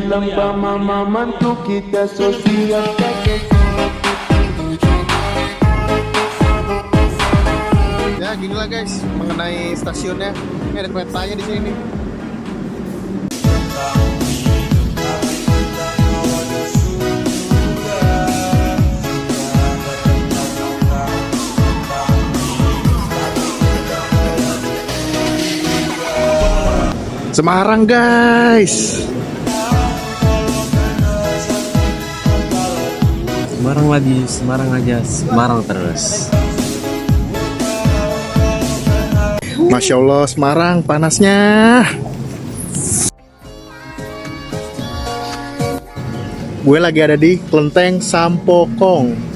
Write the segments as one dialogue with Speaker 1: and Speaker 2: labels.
Speaker 1: Bilang pa mama mantu kita sosial.
Speaker 2: Ya ginilah guys, mengenai stasiunnya. Ini ada keretanya di sini. Semarang guys.
Speaker 3: Semarang lagi, Semarang aja, Semarang terus.
Speaker 2: Masya Allah, Semarang panasnya. Gue lagi ada di Kelenteng Sampokong.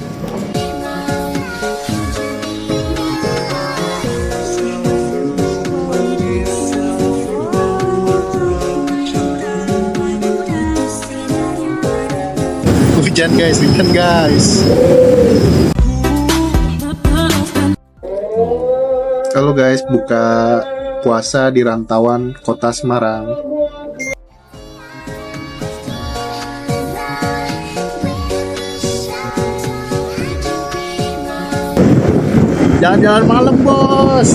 Speaker 2: Hujan guys. Halo guys, buka puasa di rantauan kota Semarang. Jalan-jalan malam bos.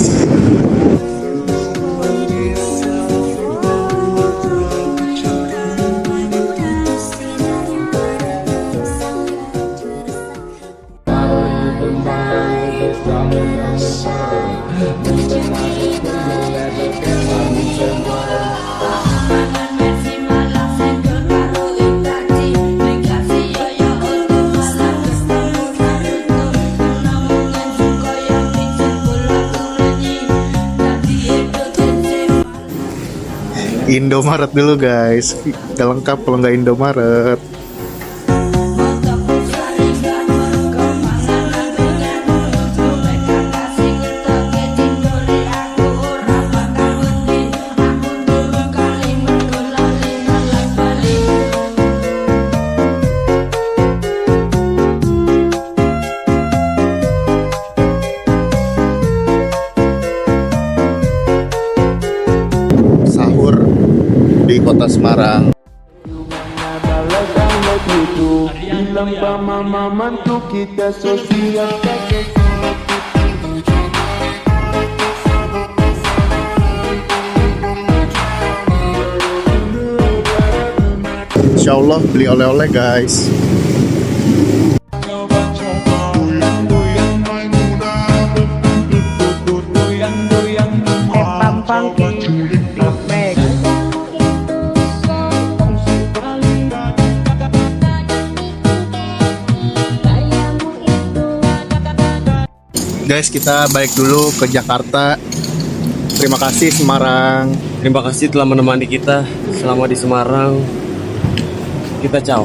Speaker 2: Indomaret dulu guys, gak lengkap kalau nggak Indomaret. Sahur di kota Semarang.
Speaker 1: Bilang pa mama mantu kita sosial.
Speaker 2: Insya Allah beli oleh-oleh guys. Guys, kita balik dulu ke Jakarta. Terima kasih Semarang.
Speaker 3: Terima kasih telah menemani kita selama di Semarang. Kita ciao.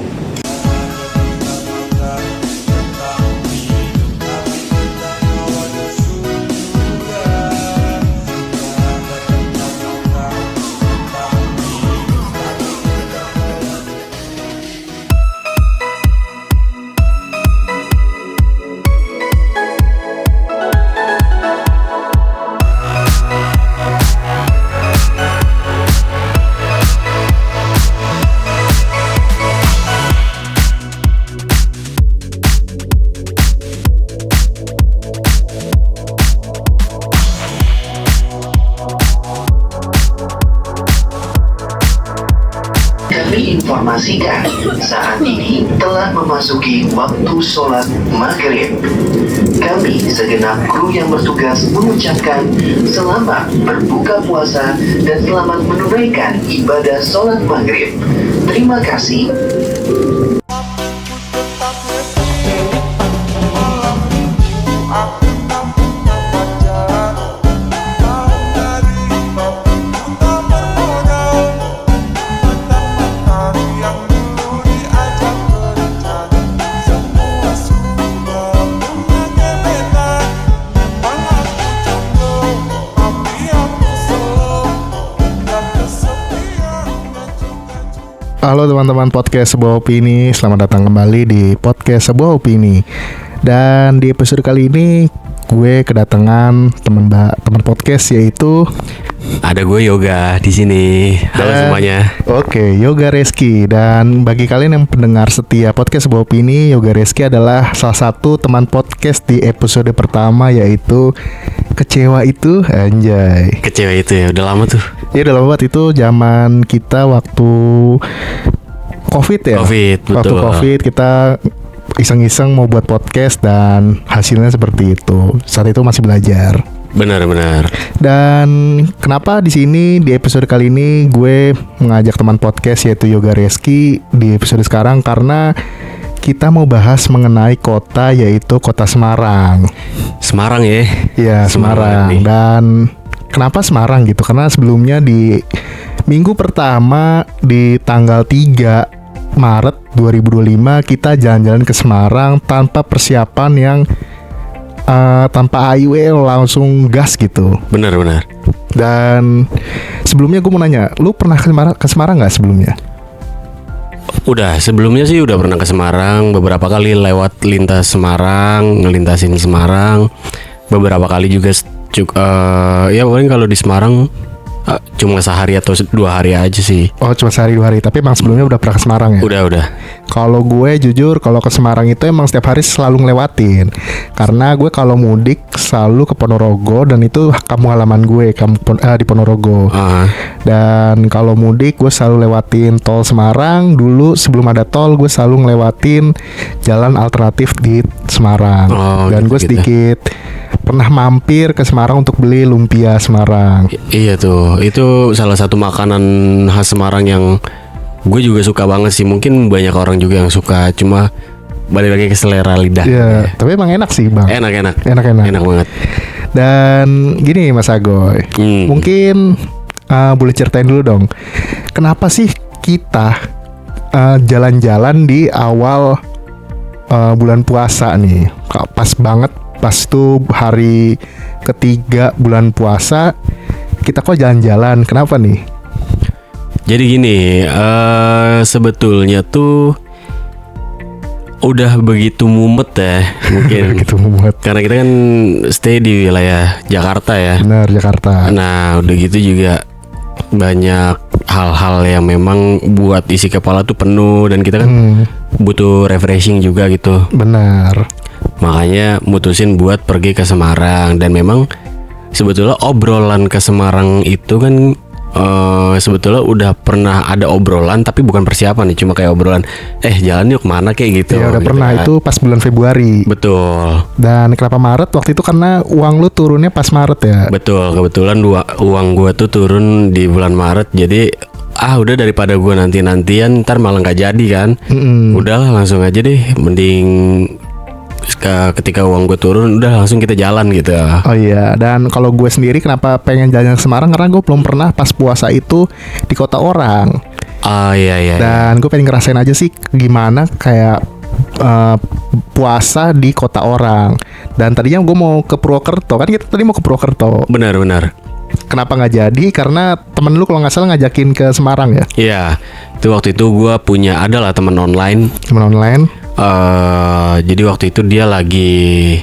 Speaker 4: Informasikan saat ini telah memasuki waktu sholat maghrib. Kami segenap kru yang bertugas mengucapkan selamat berbuka puasa dan selamat menunaikan ibadah sholat maghrib. Terima kasih.
Speaker 2: Halo teman-teman podcast Sebuah Opini, selamat datang kembali di podcast Sebuah Opini. Dan di episode kali ini
Speaker 5: gue kedatangan teman podcast yaitu
Speaker 3: Ada gue Yoga di sini. Halo semuanya.
Speaker 5: Oke, Yoga Reski. Dan bagi kalian yang pendengar setia podcast Sebuah Opini, Yoga Reski adalah salah satu teman podcast di episode pertama, yaitu Kecewa Itu. Anjay.
Speaker 3: Kecewa itu ya, udah lama tuh.
Speaker 5: Ya udah lama banget, itu zaman kita waktu COVID ya.
Speaker 3: Covid, betul.
Speaker 5: Waktu COVID kita iseng-iseng mau buat podcast dan hasilnya seperti itu. Saat itu masih belajar.
Speaker 3: Benar.
Speaker 5: Dan kenapa di sini di episode kali ini gue mengajak teman podcast yaitu Yoga Reski di episode sekarang, karena kita mau bahas mengenai kota, yaitu kota Semarang.
Speaker 3: Semarang ya.
Speaker 5: Iya, Semarang.
Speaker 3: nih.
Speaker 5: Dan kenapa Semarang gitu? Karena sebelumnya di minggu pertama di tanggal 3 Maret 2025 kita jalan-jalan ke Semarang tanpa persiapan yang tanpa AIW, langsung gas gitu.
Speaker 3: Benar.
Speaker 5: Dan sebelumnya gue mau nanya, lu pernah ke Semarang nggak sebelumnya?
Speaker 3: Udah, sebelumnya sih udah pernah ke Semarang. Beberapa kali lewat lintas Semarang, ngelintasin Semarang. Beberapa kali juga ya paling kalau di Semarang cuma sehari atau 2 hari aja sih.
Speaker 5: Oh, cuma sehari 2 hari. Tapi emang sebelumnya udah pernah ke Semarang ya?
Speaker 3: Udah.
Speaker 5: Kalau gue jujur, kalau ke Semarang itu emang setiap hari selalu ngelewatin. Karena gue kalau mudik selalu ke Ponorogo, dan itu kampung halaman gue, di Ponorogo. Dan kalau mudik gue selalu lewatin tol Semarang. Dulu sebelum ada tol gue selalu ngelewatin jalan alternatif di Semarang. Dan gue sedikit pernah mampir ke Semarang untuk beli lumpia Semarang.
Speaker 3: Iya tuh, itu salah satu makanan khas Semarang yang gue juga suka banget sih. Mungkin banyak orang juga yang suka, cuma balik lagi ke selera lidah.
Speaker 5: Iya, tapi emang enak sih bang.
Speaker 3: Enak banget.
Speaker 5: Dan gini Mas Agoy, mungkin boleh ceritain dulu dong, kenapa sih kita jalan-jalan di awal bulan puasa nih? Pas banget, pas tuh hari ketiga bulan puasa, kita kok jalan-jalan, kenapa nih?
Speaker 3: Jadi gini, sebetulnya tuh udah begitu mumet ya mungkin.
Speaker 5: Begitu mumet.
Speaker 3: Karena kita kan stay di wilayah Jakarta ya.
Speaker 5: Benar, Jakarta.
Speaker 3: Nah udah gitu juga banyak hal-hal yang memang buat isi kepala tuh penuh, dan kita kan butuh refreshing juga gitu.
Speaker 5: Benar.
Speaker 3: Makanya mutusin buat pergi ke Semarang. Dan memang sebetulnya obrolan ke Semarang itu kan sebetulnya udah pernah ada obrolan, tapi bukan persiapan nih, cuma kayak obrolan jalan yuk kemana kayak gitu.
Speaker 5: Ya udah
Speaker 3: gitu
Speaker 5: pernah
Speaker 3: kan.
Speaker 5: Itu pas bulan Februari.
Speaker 3: Betul.
Speaker 5: Dan kenapa Maret? Waktu itu karena uang lu turunnya pas Maret ya.
Speaker 3: Betul, kebetulan uang gue tuh turun di bulan Maret. Jadi udah daripada gue nantian ntar malah nggak jadi kan. Udahlah langsung aja deh, mending ketika uang gue turun udah langsung kita jalan gitu.
Speaker 5: Oh iya, dan kalau gue sendiri kenapa pengen jalan ke Semarang, karena gue belum pernah pas puasa itu di kota orang.
Speaker 3: Iya.
Speaker 5: Dan gue pengen ngerasain aja sih gimana kayak puasa di kota orang. Dan tadinya gue mau ke Purwokerto, kan kita tadi mau ke Purwokerto.
Speaker 3: Benar.
Speaker 5: Kenapa nggak jadi? Karena temen lu kalau nggak salah ngajakin ke Semarang ya?
Speaker 3: Iya, itu waktu itu gue punya adalah teman online.
Speaker 5: Temen online.
Speaker 3: Jadi waktu itu dia lagi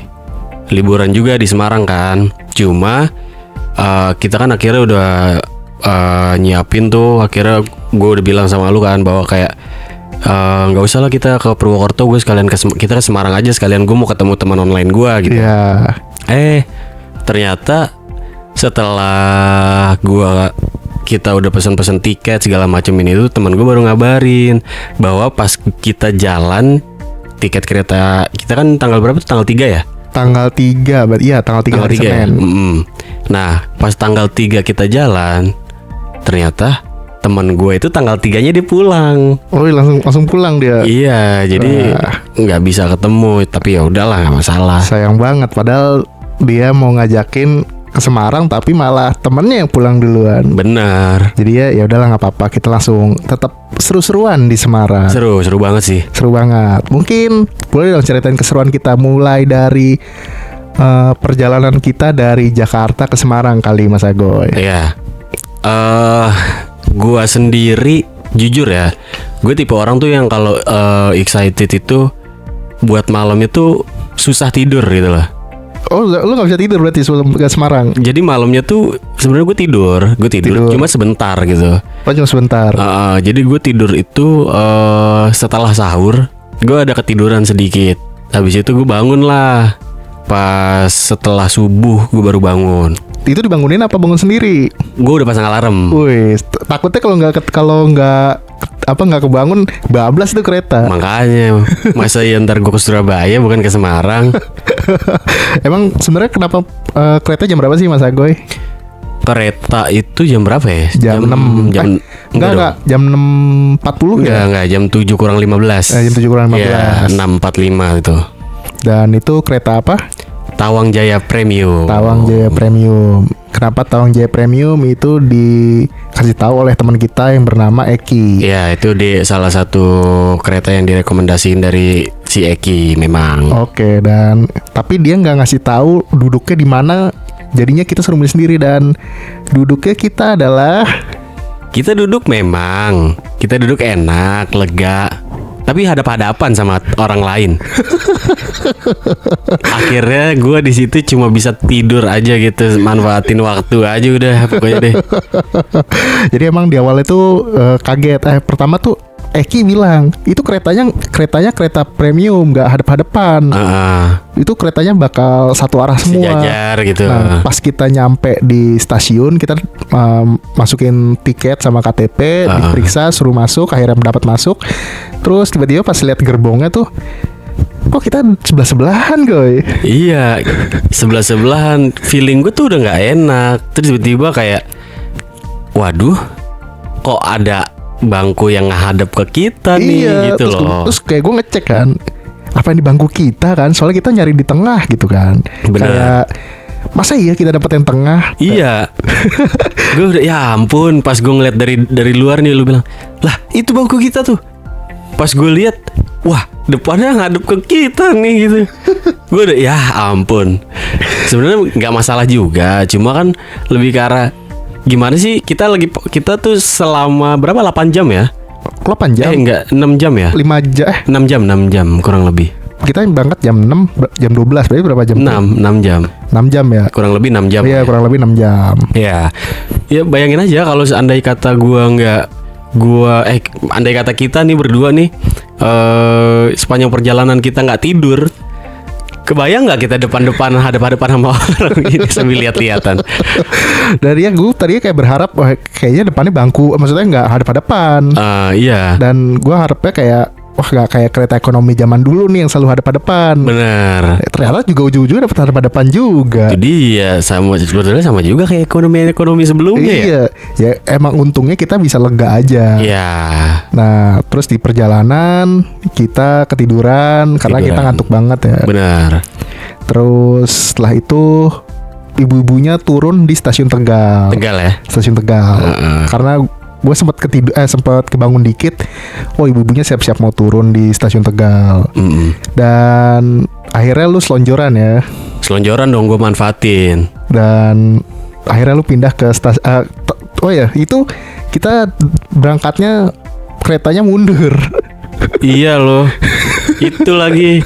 Speaker 3: liburan juga di Semarang kan. Cuma kita kan akhirnya udah nyiapin tuh. Akhirnya gue udah bilang sama lu kan bahwa kayak nggak usah lah kita ke Purwokerto, gue sekalian kita ke Semarang aja sekalian, gue mau ketemu teman online gue gitu.
Speaker 5: Iya.
Speaker 3: Ternyata setelah kita udah pesan tiket segala macam ini tuh, teman gue baru ngabarin bahwa pas kita jalan, tiket kereta kita kan tanggal berapa tuh? Tanggal 3 ya?
Speaker 5: Tanggal 3, iya tanggal 3 hari Senin.
Speaker 3: Nah pas tanggal 3 kita jalan, ternyata teman gue itu tanggal 3-nya dia pulang.
Speaker 5: Oh langsung pulang dia.
Speaker 3: Iya, jadi nggak bisa ketemu. Tapi ya udahlah, nggak masalah.
Speaker 5: Sayang banget, padahal dia mau ngajakin ke Semarang tapi malah temennya yang pulang duluan.
Speaker 3: Benar.
Speaker 5: Jadi ya udahlah nggak apa-apa, kita langsung tetap seru-seruan di Semarang.
Speaker 3: Seru banget sih.
Speaker 5: Seru banget. Mungkin boleh dong ceritain keseruan kita mulai dari perjalanan kita dari Jakarta ke Semarang kali, Mas Agoy.
Speaker 3: Iya. Gua sendiri jujur ya, gue tipe orang tuh yang kalau excited itu buat malam itu susah tidur gitu loh.
Speaker 5: Oh, lu nggak bisa tidur berarti sebelum ke Semarang?
Speaker 3: Jadi malamnya tuh sebenarnya gue tidur cuma sebentar gitu.
Speaker 5: Oh, cuma sebentar.
Speaker 3: Jadi gue tidur itu setelah sahur gue ada ketiduran sedikit. Habis itu gue bangun lah. Pas setelah subuh gue baru bangun.
Speaker 5: Itu dibangunin apa bangun sendiri?
Speaker 3: Gue udah pasang alarm.
Speaker 5: Wih, takutnya kalau nggak kebangun bablas tuh kereta.
Speaker 3: Makanya masa ya ntar gue ke Surabaya bukan ke Semarang.
Speaker 5: Emang sebenarnya kenapa kereta jam berapa sih Mas Agoy?
Speaker 3: Kereta itu jam berapa ya?
Speaker 5: Jam 6. Enggak, jam 6.40 ya?
Speaker 3: Enggak, jam 7 kurang 15.
Speaker 5: Jam 7 kurang 15.
Speaker 3: Ya, 6.45 itu.
Speaker 5: Dan itu kereta apa?
Speaker 3: Tawang Jaya Premium.
Speaker 5: Tawang Jaya Premium. Kenapa Tawang Jaya Premium itu dikasih tahu oleh teman kita yang bernama Eki?
Speaker 3: Ya, itu di salah satu kereta yang direkomendasiin dari si Eki memang.
Speaker 5: Oke, dan tapi dia nggak ngasih tahu duduknya di mana. Jadinya kita suruh milih sendiri dan duduknya kita adalah
Speaker 3: kita duduk enak, lega. Tapi hadap-hadapan sama orang lain. Akhirnya gue di situ cuma bisa tidur aja gitu, manfaatin waktu aja udah pokoknya deh.
Speaker 5: Jadi emang di awalnya tuh kaget. Pertama tuh Eki bilang itu keretanya kereta premium, nggak hadap-hadapan. Itu keretanya bakal satu arah semua.
Speaker 3: Sejajar gitu.
Speaker 5: Nah, pas kita nyampe di stasiun, kita masukin tiket sama KTP, diperiksa, suruh masuk, akhirnya mendapat masuk. Terus tiba-tiba pas lihat gerbongnya tuh, kok kita sebelah-sebelahan Goy.
Speaker 3: Iya, sebelah-sebelahan. Feeling gue tuh udah nggak enak. Terus tiba-tiba kayak, waduh, kok ada bangku yang ngadep ke kita nih gitu loh.
Speaker 5: Terus kayak gue ngecek kan, apa yang di bangku kita kan, soalnya kita nyari di tengah gitu kan.
Speaker 3: Bener.
Speaker 5: Kayak masa iya kita dapet yang tengah?
Speaker 3: Iya. Gue udah ya ampun, pas gue ngeliat dari luar nih, lu bilang, lah itu bangku kita tuh. Pas gue lihat, wah depannya ngadep ke kita nih gitu. Gue udah ya ampun. Sebenarnya nggak masalah juga, cuma kan lebih ke arah gimana sih, kita tuh selama berapa, 8 jam ya?
Speaker 5: 8 jam?
Speaker 3: Enggak, 6 jam ya?
Speaker 5: 5 jam
Speaker 3: 6 jam kurang lebih.
Speaker 5: Kita berangkat jam 6, jam 12, berarti berapa jam?
Speaker 3: 6 jam.
Speaker 5: 6 jam ya?
Speaker 3: Kurang lebih 6 jam.
Speaker 5: Iya, kurang lebih 6 jam.
Speaker 3: Ya bayangin aja kalau andai kata andai kata kita nih berdua nih sepanjang perjalanan kita nggak tidur, kebayang nggak kita depan-depan hadap-hadapan sama orang ini sambil lihat-lihatan.
Speaker 5: Dari yang gue tadinya kayak berharap, wah kayaknya depannya bangku, maksudnya nggak hadap-hadapan.
Speaker 3: Iya.
Speaker 5: Dan gue harapnya kayak, wah nggak kayak kereta ekonomi zaman dulu nih yang selalu hadap-hadapan.
Speaker 3: Bener.
Speaker 5: Ternyata juga ujung-ujungnya dapat hadap-hadapan juga.
Speaker 3: Jadi ya sebetulnya sama juga kayak ekonomi sebelumnya ya.
Speaker 5: Iya, ya emang untungnya kita bisa lega aja.
Speaker 3: Iya.
Speaker 5: Nah, terus di perjalanan kita ketiduran karena kita ngantuk banget ya.
Speaker 3: Benar.
Speaker 5: Terus setelah itu ibu-ibunya turun di stasiun Tegal.
Speaker 3: Tegal ya.
Speaker 5: Stasiun Tegal. Karena gue sempat kebangun dikit. Oh, ibu-ibunya siap-siap mau turun di stasiun Tegal. Dan akhirnya lu selonjoran ya.
Speaker 3: Selonjoran dong, gue manfaatin.
Speaker 5: Dan akhirnya lu pindah ke oh ya, itu kita berangkatnya keretanya mundur.
Speaker 3: Iya loh. Itu lagi.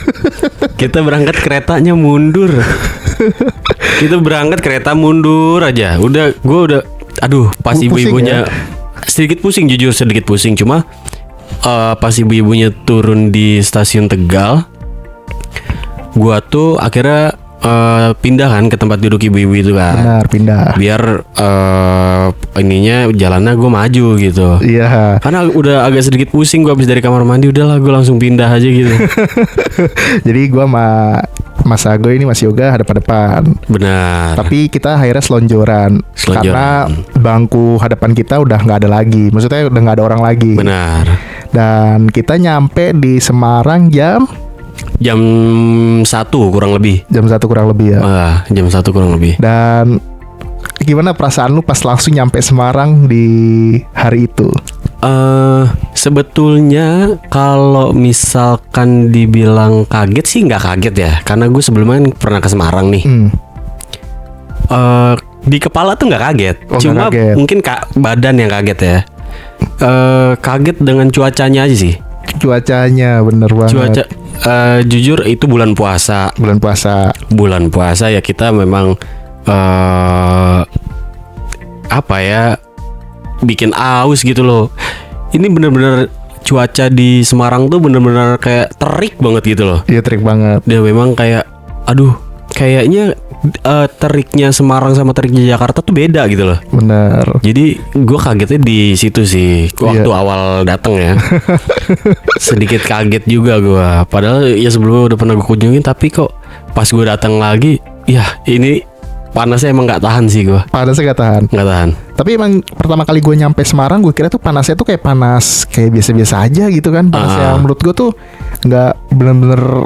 Speaker 3: Kita berangkat keretanya mundur. Kita berangkat kereta mundur aja. Gue udah aduh, pas ibu-ibunya sedikit pusing. Cuma pas ibu-ibunya turun di stasiun Tegal, gua tuh akhirnya pindah kan ke tempat duduk ibu-ibu itu kan.
Speaker 5: Benar, pindah.
Speaker 3: Biar jalannya gue maju gitu.
Speaker 5: Iya.
Speaker 3: Karena udah agak sedikit pusing gue habis dari kamar mandi, udahlah gue langsung pindah aja gitu.
Speaker 5: Jadi gue sama Mas Agoy ini masih yoga hadap-hadapan.
Speaker 3: Benar.
Speaker 5: Tapi kita akhirnya selonjoran. Karena bangku hadapan kita udah nggak ada lagi. Maksudnya udah nggak ada orang lagi.
Speaker 3: Benar.
Speaker 5: Dan kita nyampe di Semarang jam
Speaker 3: 1 kurang lebih.
Speaker 5: Jam 1 kurang lebih ya.
Speaker 3: Jam 1 kurang lebih.
Speaker 5: Dan gimana perasaan lu pas langsung nyampe Semarang di hari itu?
Speaker 3: Sebetulnya kalau misalkan dibilang kaget sih nggak kaget ya, karena gue sebelumnya pernah ke Semarang nih. Di kepala tuh nggak kaget, cuma
Speaker 5: kaget.
Speaker 3: Mungkin badan yang kaget ya. Kaget dengan cuacanya aja sih.
Speaker 5: Cuacanya bener banget.
Speaker 3: jujur itu bulan puasa. Bulan puasa ya kita memang apa ya, bikin aus gitu loh. Ini bener-bener cuaca di Semarang tuh bener-bener kayak terik banget gitu loh.
Speaker 5: Iya, terik banget.
Speaker 3: Dan memang kayak aduh, kayaknya teriknya Semarang sama teriknya Jakarta tuh beda gitu loh.
Speaker 5: Bener.
Speaker 3: Jadi gue kagetnya di situ sih waktu awal datang ya. Sedikit kaget juga gue. Padahal ya sebelumnya udah pernah gue kunjungin, tapi kok pas gue datang lagi, ya ini panasnya emang nggak tahan sih gue.
Speaker 5: Panasnya nggak tahan. Tapi emang pertama kali gue nyampe Semarang, gue kira tuh panasnya tuh kayak panas kayak biasa-biasa aja gitu kan. Panas yang menurut gue tuh nggak bener-bener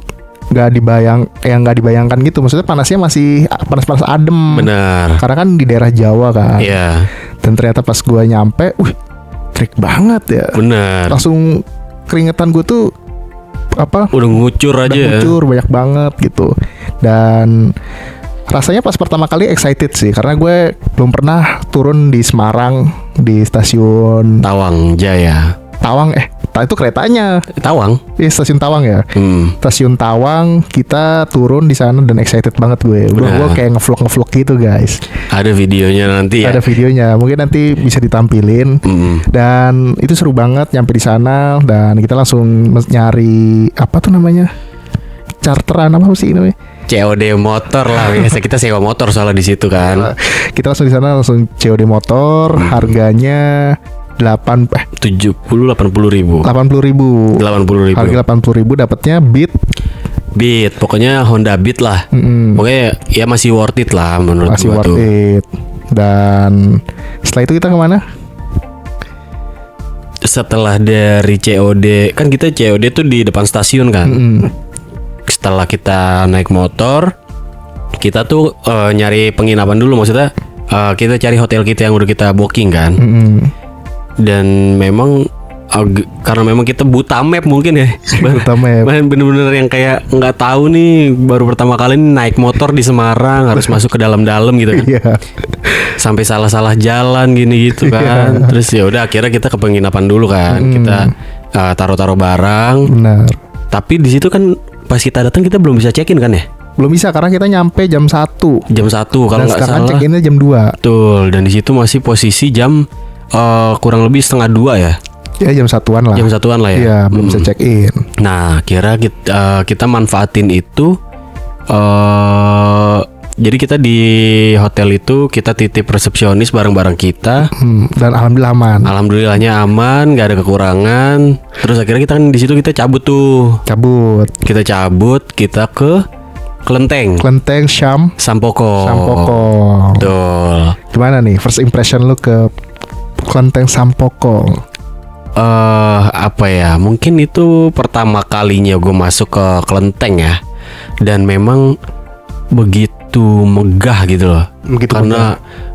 Speaker 5: nggak dibayangkan gitu. Maksudnya panasnya masih panas-panas adem.
Speaker 3: Benar.
Speaker 5: Karena kan di daerah Jawa kan.
Speaker 3: Iya.
Speaker 5: Dan ternyata pas gue nyampe, terik banget ya.
Speaker 3: Benar.
Speaker 5: Langsung keringetan gue tuh
Speaker 3: udah ngucur aja.
Speaker 5: Ngucur banyak banget gitu. Dan rasanya pas pertama kali excited sih, karena gue belum pernah turun di Semarang di stasiun
Speaker 3: Tawang Jaya.
Speaker 5: Itu keretanya.
Speaker 3: Tawang.
Speaker 5: Iya, stasiun Tawang ya. Stasiun Tawang, kita turun di sana dan excited banget gue. Gue kayak ngevlog gitu guys.
Speaker 3: Ada videonya nanti ya.
Speaker 5: Ada videonya, mungkin nanti bisa ditampilin. Dan itu seru banget nyampe di sana, dan kita langsung nyari apa tuh namanya, charteran apa sih namanya?
Speaker 3: COD motor lah, biasa kita sewa motor soalnya di situ kan.
Speaker 5: Kita langsung di sana langsung COD motor, harganya 80
Speaker 3: ribu.
Speaker 5: Harga 80 ribu dapatnya Beat,
Speaker 3: pokoknya Honda Beat lah. Pokoknya ya masih worth it lah menurut
Speaker 5: masih
Speaker 3: gua
Speaker 5: worth
Speaker 3: tuh.
Speaker 5: it. Dan setelah itu kita kemana?
Speaker 3: Setelah dari COD, kan kita COD tuh di depan stasiun kan. Setelah kita naik motor, kita tuh nyari penginapan dulu. Maksudnya kita cari hotel kita yang udah kita booking kan. Dan memang karena memang kita buta map mungkin ya.
Speaker 5: Buta map.
Speaker 3: Bener-bener yang kayak nggak tahu nih, baru pertama kali naik motor di Semarang, harus masuk ke dalam-dalam gitu kan. Sampai salah-salah jalan gini gitu kan. Terus ya udah akhirnya kita ke penginapan dulu kan. Kita taruh-taruh barang.
Speaker 5: Benar.
Speaker 3: Tapi di situ kan pas kita datang kita belum bisa check-in kan ya?
Speaker 5: Belum bisa karena kita nyampe jam 1.
Speaker 3: Jam 1 kalau nggak salah.
Speaker 5: Check-innya jam 2.
Speaker 3: Betul. Dan di situ masih posisi jam kurang lebih 1:30 ya.
Speaker 5: Ya jam 1-an lah.
Speaker 3: Jam 1-an lah ya.
Speaker 5: Iya, belum bisa check-in.
Speaker 3: Nah, kira kita manfaatin itu. Jadi kita di hotel itu kita titip resepsionis barang-barang kita.
Speaker 5: Dan alhamdulillah aman.
Speaker 3: Alhamdulillahnya aman, nggak ada kekurangan. Terus akhirnya kita kan di situ kita cabut tuh. Kita cabut, kita ke Kelenteng Sampokong. Betul.
Speaker 5: Gimana nih first impression lu ke Kelenteng Sampokong?
Speaker 3: Apa ya? Mungkin itu pertama kalinya gue masuk ke Kelenteng ya. Dan memang begitu megah gitu loh.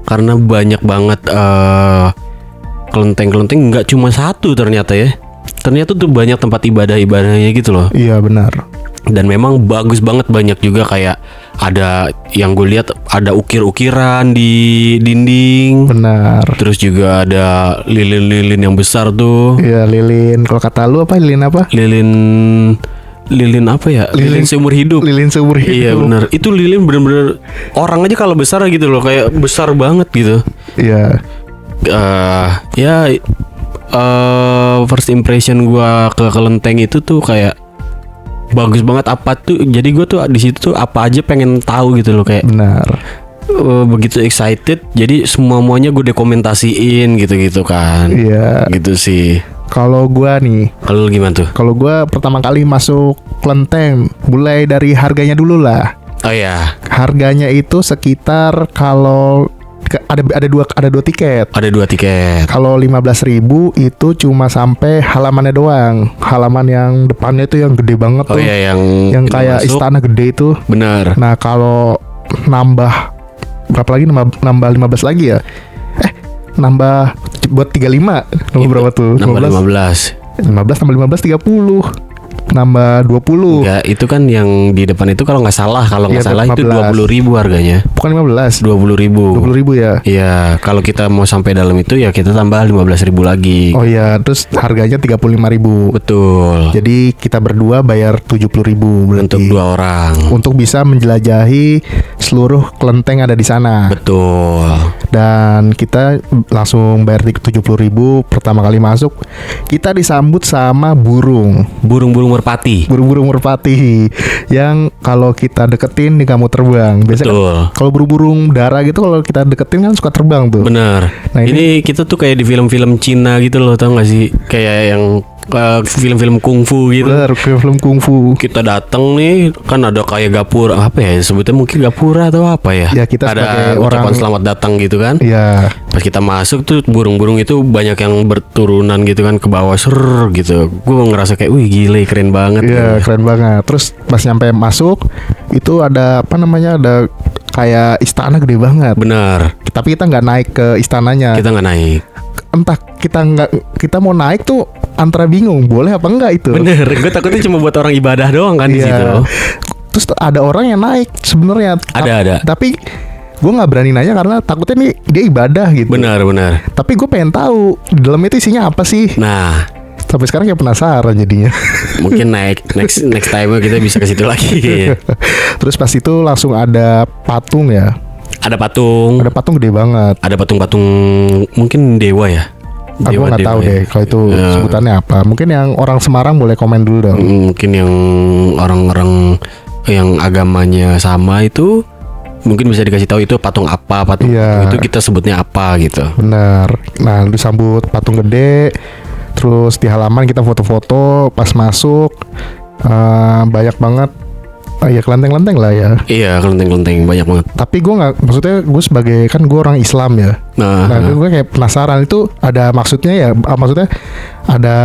Speaker 3: Karena banyak banget kelenteng-kelenteng, nggak cuma satu ternyata ya. Ternyata tuh banyak tempat ibadah-ibadahnya gitu loh.
Speaker 5: Iya benar.
Speaker 3: Dan memang bagus banget, banyak juga kayak ada yang gue lihat ada ukir-ukiran di dinding.
Speaker 5: Benar.
Speaker 3: Terus juga ada lilin-lilin yang besar tuh.
Speaker 5: Iya, lilin. Kalau kata lu apa? Lilin apa?
Speaker 3: Lilin apa ya? Lilin seumur hidup. Iya benar. Itu lilin bener-bener orang aja kalau besar gitu loh, kayak besar banget gitu.
Speaker 5: Iya.
Speaker 3: First impression gua ke Kelenteng itu tuh kayak bagus banget. Apa tuh? Jadi gue tuh di situ tuh apa aja pengen tahu gitu loh, kayak.
Speaker 5: Benar.
Speaker 3: Begitu excited. Jadi semuanya gue dokumentasiin gitu kan.
Speaker 5: Iya.
Speaker 3: Gitu sih.
Speaker 5: Kalau gue nih.
Speaker 3: Kalau gimana tuh?
Speaker 5: Kalau gue pertama kali masuk Kelenteng, mulai dari harganya dulu lah.
Speaker 3: Oh ya.
Speaker 5: Harganya itu sekitar kalau ada dua tiket.
Speaker 3: Ada 2 tiket.
Speaker 5: Kalau 15.000 itu cuma sampai halamannya doang. Halaman yang depannya itu yang gede banget tuh.
Speaker 3: Oh iya,
Speaker 5: yang kayak
Speaker 3: masuk.
Speaker 5: Istana gede itu.
Speaker 3: Benar.
Speaker 5: Nah, kalau nambah berapa lagi? Nambah 15 lagi ya? Nambah buat 35. Nambah berapa tuh?
Speaker 3: Nambah 15.
Speaker 5: 15 tambah 15 30. nambah 20.
Speaker 3: Enggak, itu kan yang di depan itu kalau nggak salah
Speaker 5: Iya,
Speaker 3: itu
Speaker 5: 15.
Speaker 3: 20.000 harganya.
Speaker 5: Bukan 15.
Speaker 3: 20.000.
Speaker 5: 20.000 ya.
Speaker 3: Iya, kalau kita mau sampai dalam itu ya kita tambah 15.000 lagi.
Speaker 5: Oh iya, terus harganya 35.000.
Speaker 3: Betul.
Speaker 5: Jadi kita berdua bayar 70.000 berarti.
Speaker 3: Untuk 2 orang.
Speaker 5: Untuk bisa menjelajahi seluruh kelenteng ada di sana.
Speaker 3: Betul.
Speaker 5: Dan kita langsung bayar 70.000 pertama kali masuk. Kita disambut sama
Speaker 3: Burung-burung merpati.
Speaker 5: burung-burung merpati yang kalau kita deketin nih kamu terbang. Biasanya
Speaker 3: Betul.
Speaker 5: kan, kalau burung-burung dara gitu kalau kita deketin kan suka terbang tuh.
Speaker 3: Bener.
Speaker 5: Nah,
Speaker 3: ini kita tuh kayak di film-film Cina gitu loh, tau gak sih? Kayak yang film-film kungfu gitu.
Speaker 5: Bener, kayak film kungfu.
Speaker 3: Kita datang nih kan ada kayak gapura, apa ya sebutnya, mungkin gapura atau apa ya?
Speaker 5: Ya, kita
Speaker 3: ada
Speaker 5: sebagai
Speaker 3: ucapan
Speaker 5: orang-
Speaker 3: selamat datang gitu kan.
Speaker 5: Iya.
Speaker 3: Pas kita masuk tuh burung-burung itu banyak yang berturunan gitu kan ke bawah gitu. Gue ngerasa kayak wih gile keren banget.
Speaker 5: Iya,
Speaker 3: gitu.
Speaker 5: keren banget. Terus pas nyampe masuk itu ada apa namanya? Ada kayak istana gede banget.
Speaker 3: Benar.
Speaker 5: Tapi kita nggak naik ke istananya.
Speaker 3: Kita nggak naik.
Speaker 5: Entah kita mau naik tuh antara bingung boleh apa enggak itu.
Speaker 3: Bener. Gue takutnya cuma buat orang ibadah doang kan di
Speaker 5: Iya.
Speaker 3: situ.
Speaker 5: Terus ada orang yang naik sebenarnya.
Speaker 3: Ada.
Speaker 5: Tapi gue nggak berani nanya karena takutnya nih dia ibadah gitu.
Speaker 3: Benar.
Speaker 5: Tapi gue pengen tahu di dalam itu isinya apa sih.
Speaker 3: Nah,
Speaker 5: Sampai sekarang kayak penasaran jadinya.
Speaker 3: mungkin next time kita bisa ke situ lagi.
Speaker 5: Terus pas itu langsung ada patung ya.
Speaker 3: Ada patung.
Speaker 5: Ada patung gede banget.
Speaker 3: Ada patung-patung mungkin dewa ya.
Speaker 5: Aku nggak tahu
Speaker 3: ya.
Speaker 5: deh kalau itu sebutannya apa. Mungkin yang orang Semarang boleh komen dulu dong.
Speaker 3: Mungkin yang orang-orang yang agamanya sama itu mungkin bisa dikasih tahu itu patung apa, patung
Speaker 5: Iya.
Speaker 3: itu kita sebutnya apa gitu.
Speaker 5: Bener. Nah, disambut patung gede. Terus di halaman kita foto-foto. Pas masuk banyak banget. Ya kelenteng-kelenteng lah ya.
Speaker 3: Iya, kelenteng-kelenteng banyak banget.
Speaker 5: Tapi gue nggak, maksudnya gue sebagai kan gue orang Islam ya.
Speaker 3: Nah,
Speaker 5: Nah, gue kayak penasaran itu ada maksudnya ya. Maksudnya ada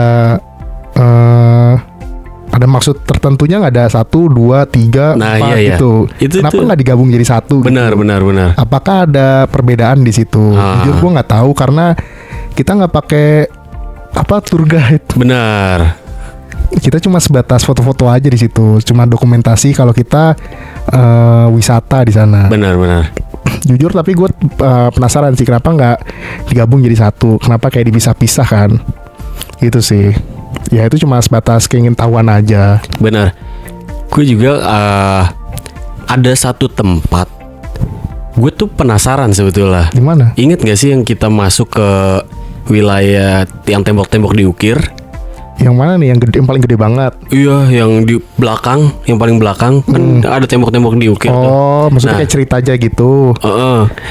Speaker 5: maksud tertentunya nggak, ada 1, 2, 3, 4
Speaker 3: Nah, iya.
Speaker 5: gitu.
Speaker 3: Itu
Speaker 5: Kenapa
Speaker 3: tuh-
Speaker 5: nggak digabung jadi satu?
Speaker 3: benar.
Speaker 5: Gitu? Apakah ada perbedaan di situ? Jujur gue nggak tahu karena kita nggak pakai tour guide.
Speaker 3: Benar.
Speaker 5: Kita cuma sebatas foto-foto aja di situ. Cuma dokumentasi kalau kita wisata di sana.
Speaker 3: Benar.
Speaker 5: Jujur tapi gue penasaran sih kenapa nggak digabung jadi satu. Kenapa kayak dipisah-pisah kan? Gitu sih. Ya itu cuma sebatas keingintahuan aja.
Speaker 3: Benar. Gue juga ada satu tempat. Gue tuh penasaran sebetulnya.
Speaker 5: Di mana?
Speaker 3: Ingat gak sih yang kita masuk ke wilayah yang tembok-tembok diukir?
Speaker 5: Yang mana nih yang gede, yang paling gede banget?
Speaker 3: Iya, yang di belakang, yang paling belakang kan ada tembok-tembok diukir tuh.
Speaker 5: Oh, maksudnya
Speaker 3: Nah.
Speaker 5: kayak cerita aja gitu.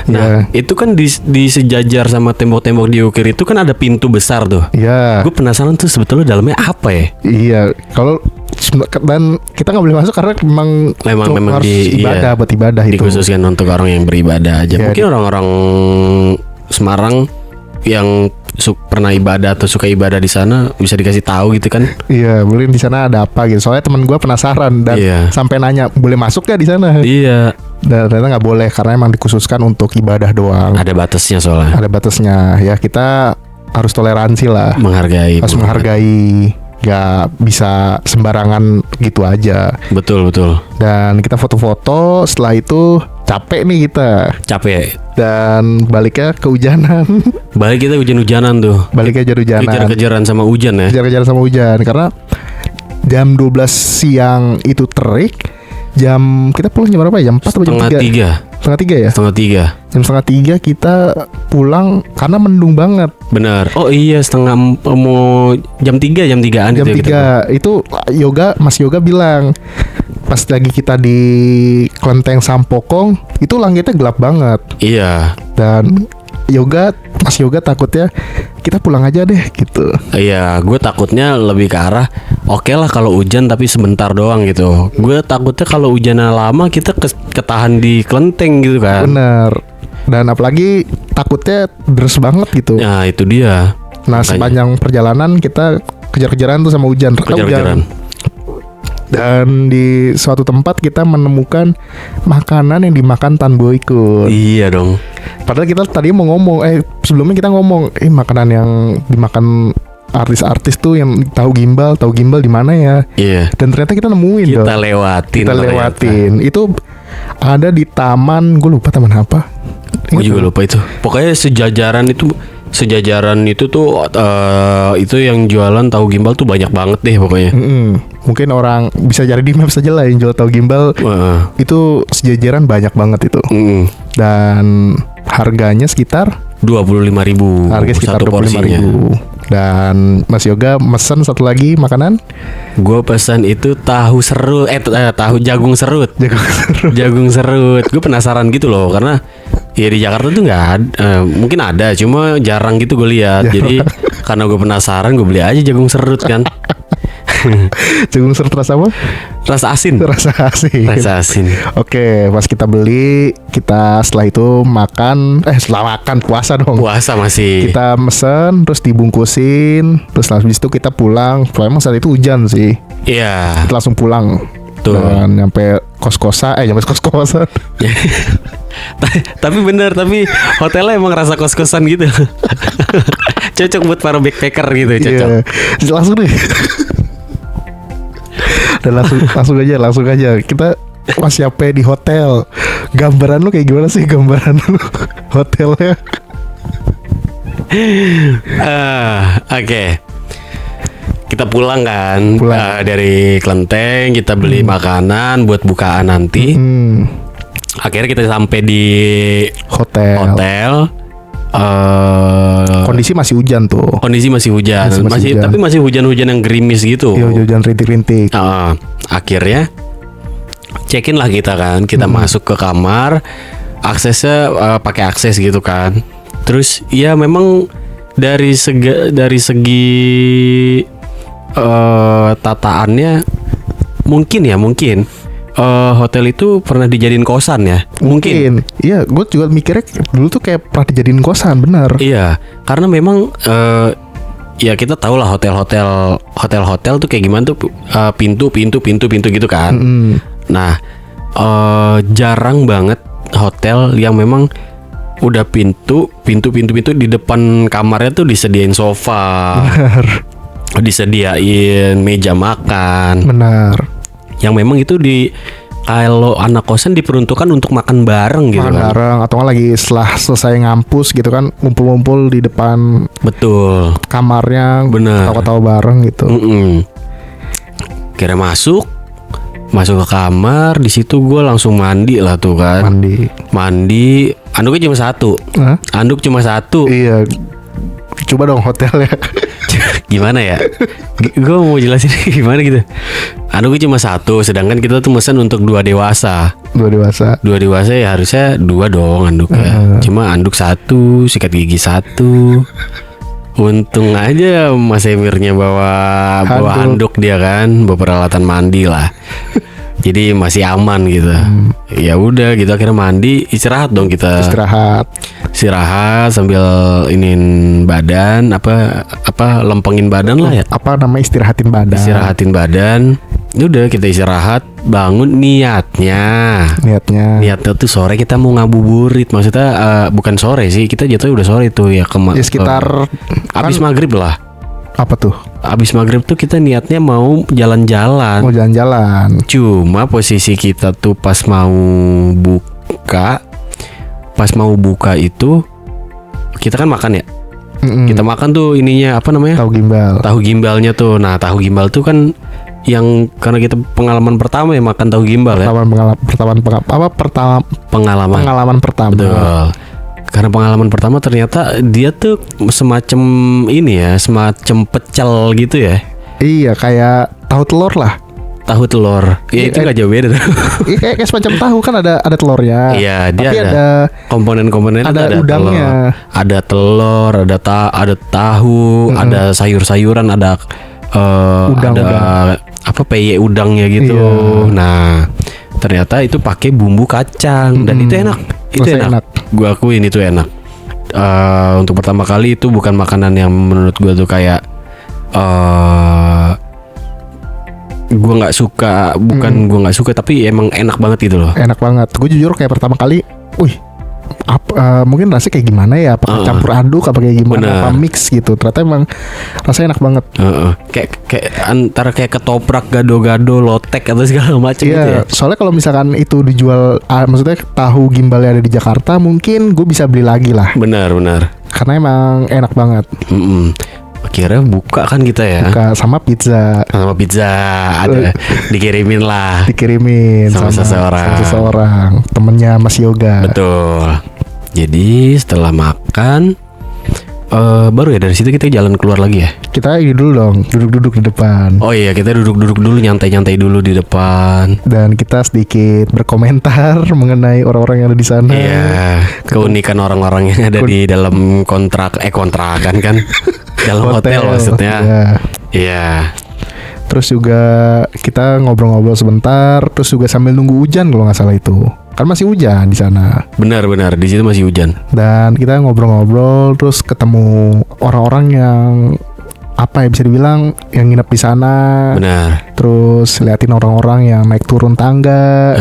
Speaker 3: Nah, itu kan di sejajar sama tembok-tembok diukir itu kan ada pintu besar tuh.
Speaker 5: Iya.
Speaker 3: Gue penasaran tuh sebetulnya dalamnya apa ya?
Speaker 5: Iya. Kalau dan kita nggak boleh masuk karena memang
Speaker 3: Memang
Speaker 5: harus ibadah, buat ibadah itu.
Speaker 3: dikhususkan untuk orang yang beribadah aja.
Speaker 5: Ya,
Speaker 3: Mungkin orang-orang Semarang yang pernah ibadah atau suka ibadah di sana bisa dikasih tahu gitu kan?
Speaker 5: Iya, boleh di sana ada apa gitu. Soalnya teman gue penasaran dan
Speaker 3: Iya.
Speaker 5: sampai nanya boleh masuk gak di sana?
Speaker 3: Iya.
Speaker 5: Dan ternyata nggak boleh karena emang dikhususkan untuk ibadah doang.
Speaker 3: Ada batasnya soalnya.
Speaker 5: Ada batasnya. Ya kita harus toleransi lah.
Speaker 3: Menghargai.
Speaker 5: Harus menghargai. Gak bisa sembarangan gitu aja.
Speaker 3: Betul.
Speaker 5: Dan kita foto-foto. Setelah itu capek nih kita.
Speaker 3: Capek.
Speaker 5: Dan baliknya kehujanan.
Speaker 3: Balik kita hujan-hujanan tuh.
Speaker 5: Baliknya hujanan.
Speaker 3: Kejar-kejaran sama hujan ya.
Speaker 5: Kejar-kejaran sama hujan. Karena jam 12 siang itu terik. Kita pulang jam berapa ya? Jam 4 atau jam 3? Setengah 3 ya?
Speaker 3: Setengah 3.
Speaker 5: Jam setengah 3 kita pulang karena mendung banget.
Speaker 3: Benar. Oh iya, mau jam 3, jam 3-an
Speaker 5: Jam
Speaker 3: gitu
Speaker 5: 3
Speaker 3: ya kita.
Speaker 5: itu Mas Yoga bilang pas lagi kita di Kelenteng Sampokong itu langitnya gelap banget.
Speaker 3: Iya.
Speaker 5: Dan Mas Yoga takutnya kita pulang aja deh gitu.
Speaker 3: Iya, gue takutnya lebih ke arah oke lah kalau hujan tapi sebentar doang gitu. Gue takutnya kalau hujannya lama kita ketahan di kelenteng gitu kan.
Speaker 5: Bener. Dan apalagi takutnya deres banget gitu.
Speaker 3: Nah itu dia.
Speaker 5: Nah
Speaker 3: Makanya.
Speaker 5: sepanjang perjalanan kita kejar-kejaran tuh sama hujan.
Speaker 3: Kejar-kejaran.
Speaker 5: Dan di suatu tempat kita menemukan makanan yang dimakan Tan Boykun.
Speaker 3: Iya dong.
Speaker 5: Padahal kita tadi mau ngomong, sebelumnya kita ngomong, makanan yang dimakan artis-artis tuh yang tahu gimbal di mana ya.
Speaker 3: Iya.
Speaker 5: Dan ternyata kita nemuin
Speaker 3: Kita
Speaker 5: dong.
Speaker 3: lewatin.
Speaker 5: Kita
Speaker 3: ternyata.
Speaker 5: lewatin. Itu ada di taman, gue lupa taman apa.
Speaker 3: Gue juga lupa itu. Pokoknya sejajaran itu tuh itu yang jualan tahu gimbal tuh banyak banget deh pokoknya.
Speaker 5: Mungkin orang bisa cari di maps aja lah yang jual tahu gimbal. Itu sejajaran banyak banget itu. Dan harganya sekitar
Speaker 3: 25.000.
Speaker 5: Harga sekitar
Speaker 3: satu porsinya.
Speaker 5: 25.000. Dan Mas Yoga mesen satu lagi makanan.
Speaker 3: Gue pesan itu tahu serut, tahu jagung serut. Jagung serut. Gue penasaran gitu loh karena ya di Jakarta tuh nggak ada, mungkin ada, cuma jarang gitu gue lihat. Jadi karena gue penasaran, gue beli aja jagung serut kan.
Speaker 5: Jagung serut rasa apa?
Speaker 3: Rasa asin.
Speaker 5: Rasa asin.
Speaker 3: Rasa asin.
Speaker 5: Oke, pas kita beli, kita setelah itu makan. Setelah makan puasa dong.
Speaker 3: Puasa masih.
Speaker 5: Kita mesen, terus dibungkusin, terus habis itu kita pulang. Emang saat itu hujan sih.
Speaker 3: Iya.
Speaker 5: Kita langsung pulang.
Speaker 3: Tuh.
Speaker 5: Dan nyampe kos-kosan.
Speaker 3: Tapi bener, tapi hotelnya emang rasa kos-kosan gitu. Cocok buat para backpacker gitu, cocok.
Speaker 5: Iya. Langsung deh. Dan langsung aja kita pas nyampe di hotel. Gambaran lu kayak gimana sih gambaran lu hotelnya?
Speaker 3: Oke. Kita pulang kan.
Speaker 5: Pulang.
Speaker 3: Dari Klenteng kita beli makanan buat bukaan nanti. Akhirnya kita sampai di hotel.
Speaker 5: Kondisi masih hujan tuh.
Speaker 3: Kondisi masih hujan.
Speaker 5: Masih hujan.
Speaker 3: Tapi masih hujan-hujan yang gerimis gitu.
Speaker 5: Iya, hujan rintik-rintik.
Speaker 3: Akhirnya check-in lah kita kan. Kita masuk ke kamar. Aksesnya pakai akses gitu kan. Terus ya memang dari segi tataannya mungkin hotel itu pernah dijadiin kosan ya. Mungkin.
Speaker 5: Iya, gue juga mikirnya dulu tuh kayak pernah dijadiin kosan, benar.
Speaker 3: Iya, karena memang ya kita tahu lah hotel tuh kayak gimana tuh, pintu gitu kan. Nah, jarang banget hotel yang memang udah pintu di depan kamarnya tuh disediain sofa. Disediain meja makan.
Speaker 5: Benar.
Speaker 3: Yang memang itu kalau anak kosan diperuntukkan untuk makan bareng gitu kan.
Speaker 5: Bareng atau lagi setelah selesai ngampus gitu kan, ngumpul-ngumpul di depan
Speaker 3: Betul.
Speaker 5: kamarnya,
Speaker 3: Bener.
Speaker 5: tawa-tawa bareng gitu.
Speaker 3: Kira masuk ke kamar, di situ gue langsung mandi lah tuh kan. Mandi. Anduknya cuma satu. Anduk cuma satu.
Speaker 5: Iya. Coba dong hotelnya.
Speaker 3: Gimana ya? Gue mau jelasin gimana gitu. Anduknya cuma satu, sedangkan kita tuh mesen untuk 2 dewasa.
Speaker 5: 2 dewasa.
Speaker 3: 2 dewasa ya harusnya 2 dong anduknya. Cuma anduk 1, sikat gigi 1. Untung aja Mas Emirnya bawa handuk dia kan, bawa peralatan mandi lah. Jadi masih aman gitu. Ya udah gitu, akhirnya mandi, istirahat dong kita. Istirahat sambil iniin badan, apa lempengin badan lah ya.
Speaker 5: Apa namanya, istirahatin
Speaker 3: badan. Udah kita istirahat, bangun niatnya tuh sore kita mau ngabuburit. Maksudnya bukan sore sih, kita jatuhnya udah sore tuh ya,
Speaker 5: sekitar
Speaker 3: habis maghrib lah.
Speaker 5: Apa tuh?
Speaker 3: Abis maghrib tuh kita niatnya mau jalan-jalan. Cuma posisi kita tuh pas mau buka itu kita kan makan ya. Kita makan tuh ininya apa namanya? Tahu gimbalnya tuh. Nah, tahu gimbal tuh kan yang karena kita pengalaman pertama ya makan tahu gimbal ya. Pengalaman pertama. Betul. Karena pengalaman pertama ternyata dia tuh semacam ini ya, semacam pecel gitu ya.
Speaker 5: Iya, kayak tahu telur lah.
Speaker 3: Tahu telur. Ya itu gak jauh beda.
Speaker 5: Iya, kayak semacam tahu kan ada telurnya.
Speaker 3: Iya, dia
Speaker 5: tapi ada
Speaker 3: komponen-komponen,
Speaker 5: ada udangnya.
Speaker 3: Ada telur, ada tahu, ada sayur-sayuran, ada
Speaker 5: udang.
Speaker 3: Apa peye udangnya gitu. Iya. Nah, ternyata itu pakai bumbu kacang dan itu enak. Itu enak. Gue akuin itu enak. Untuk pertama kali itu bukan makanan yang menurut gue tuh kayak gue nggak suka, gue nggak suka, tapi emang enak banget gitu loh.
Speaker 5: Enak banget. Gue jujur kayak pertama kali, mungkin rasanya kayak gimana ya, apa campur aduk apa kayak gimana,
Speaker 3: Bener.
Speaker 5: apa mix gitu. Ternyata emang rasanya enak banget.
Speaker 3: Kayak antara kayak ketoprak, gado-gado, lotek atau segala macam gitu ya.
Speaker 5: Iya, soalnya kalau misalkan itu dijual, maksudnya tahu gimbal yang ada di Jakarta, mungkin gue bisa beli lagi lah.
Speaker 3: Benar.
Speaker 5: Karena emang enak banget.
Speaker 3: Akhirnya buka kan kita ya.
Speaker 5: Buka sama pizza.
Speaker 3: Ada dikirimin lah.
Speaker 5: Dikirimin
Speaker 3: Sama seseorang.
Speaker 5: Temennya Mas Yoga.
Speaker 3: Betul. Jadi setelah makan baru ya dari situ kita jalan keluar lagi ya.
Speaker 5: Kita ini dulu dong, duduk-duduk di depan.
Speaker 3: Oh iya, kita duduk-duduk dulu, nyantai-nyantai dulu di depan.
Speaker 5: Dan kita sedikit berkomentar mengenai orang-orang yang ada di sana.
Speaker 3: Iya, keunikan orang-orang yang ada di dalam kontrakan kan. Dalam hotel maksudnya. Iya.
Speaker 5: Terus juga kita ngobrol-ngobrol sebentar, terus juga sambil nunggu hujan kalau nggak salah itu. Kan masih hujan di sana.
Speaker 3: Benar, di situ masih hujan.
Speaker 5: Dan kita ngobrol-ngobrol, terus ketemu orang-orang yang apa ya bisa dibilang yang nginep di sana.
Speaker 3: Benar.
Speaker 5: Terus liatin orang-orang yang naik turun tangga.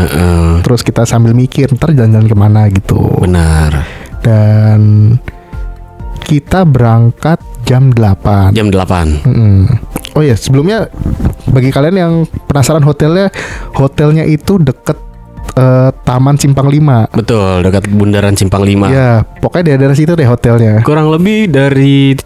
Speaker 5: Terus kita sambil mikir ntar jalan-jalan kemana gitu.
Speaker 3: Benar.
Speaker 5: Dan kita berangkat jam 8.
Speaker 3: Jam 8.
Speaker 5: Oh ya, sebelumnya bagi kalian yang penasaran hotelnya itu deket Taman Simpang 5.
Speaker 3: Betul, dekat Bundaran Simpang 5.
Speaker 5: Ya, pokoknya di daerah situ deh hotelnya.
Speaker 3: Kurang lebih dari